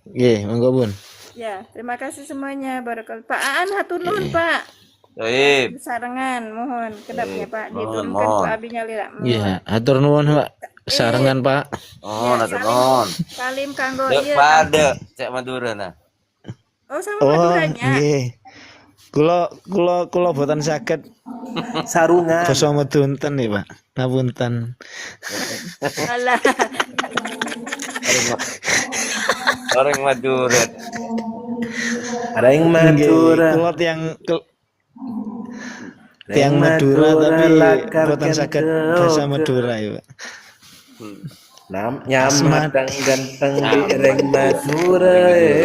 Nggih, monggo Bun. Ya, terima kasih semuanya. Barakallahu. Pak Aan hatur nuhun, Pak. Baik. Sarengan mohon kedapnya Pak diturunkan ku Mohon. abinya lila. Iya, atur nuwun Pak. Sarengan Pak. Oh, natu non. Salim kanggo Dek ieu. pada cek Madura nah. Oh, sama Oh, Maduranya. nggih. Kula boten saged Sarungan. basa medunten nih, Pak. Ngapunten. Alah. Orang Madura. Ada yang Madura. Kula tiang Madura tapi boten saged basa Madura ya, Pak. Nyaman ganteng di reng Madura.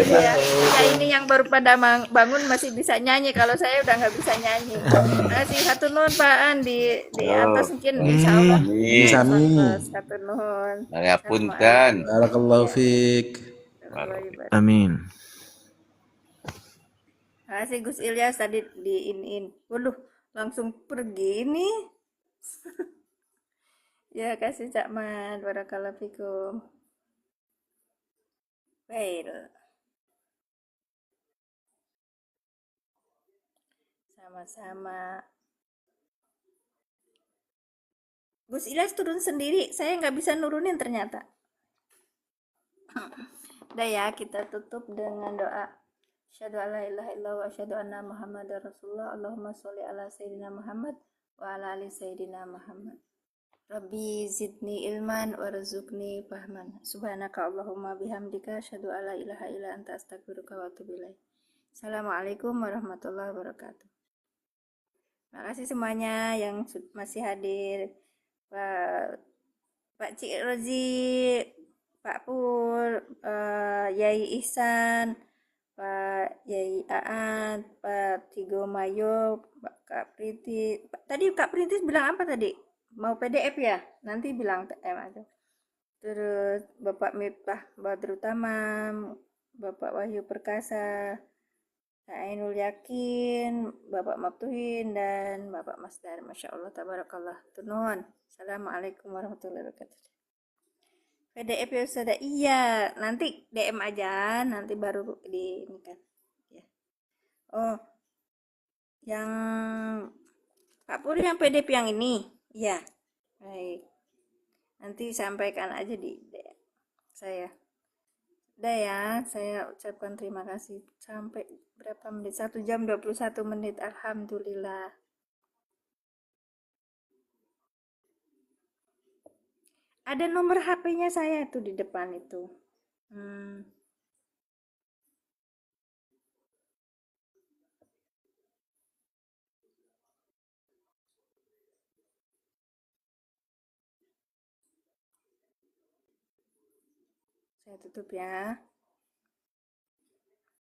Ya, ini yang baru pada bangun masih bisa nyanyi. Kalau saya udah nggak bisa nyanyi. Masih satu nuhun Pak An di atas mungkin insya Allah. Sami. Satu nuhun. Ngapunten. Barakallahu fiik. Amin. Masih Gus Ilyas tadi diinin. Waduh, langsung pergi ini. Ya, kasih Cak Man. Barakallahu fikum. Baik. Sama-sama. Gus Ilyas turun sendiri. Saya nggak bisa nurunin ternyata. Udah ya, kita tutup dengan doa. Asyhadu an la ilaha illallah wa asyhadu anna Muhammadar Rasulullah. Allahumma sholli ala sayyidina Muhammad wa ala ali sayyidina Muhammad. Rabbi zidni ilman warzuqni fahman. Subhanaka Allahumma bihamdika asyhadu alla ilaha illa anta astaghfiruka wa atubu ilaik. Assalamualaikum warahmatullahi wabarakatuh. Terima kasih semuanya yang masih hadir. Pak Cik Rozi, Pak Pur, Yai Ihsan, Pak Yai Aan, Pak Tigo Mayo, Pak Kak Printis. Tadi Kak Printis bilang apa tadi? Mau PDF ya? Nanti bilang TM aja. Terus Bapak Miftah Badrut Tamam, Bapak Wahyu Perkasa, Kak Ainul Yakin, Bapak Maftuhin, dan Bapak Masdar. Masya Allah, tabarakallah. Tunun. Assalamualaikum warahmatullahi wabarakatuh. PDF ya Ustazah? Iya, nanti DM aja, nanti baru di ini kan. Ya. Oh, yang Pak Puri yang PDF yang ini? Iya. Baik. Nanti sampaikan aja di DM saya. Udah ya, saya ucapkan terima kasih. Sampai berapa menit? 1 jam 21 menit. Alhamdulillah. Ada nomor HP-nya saya tuh di depan itu. Saya tutup ya.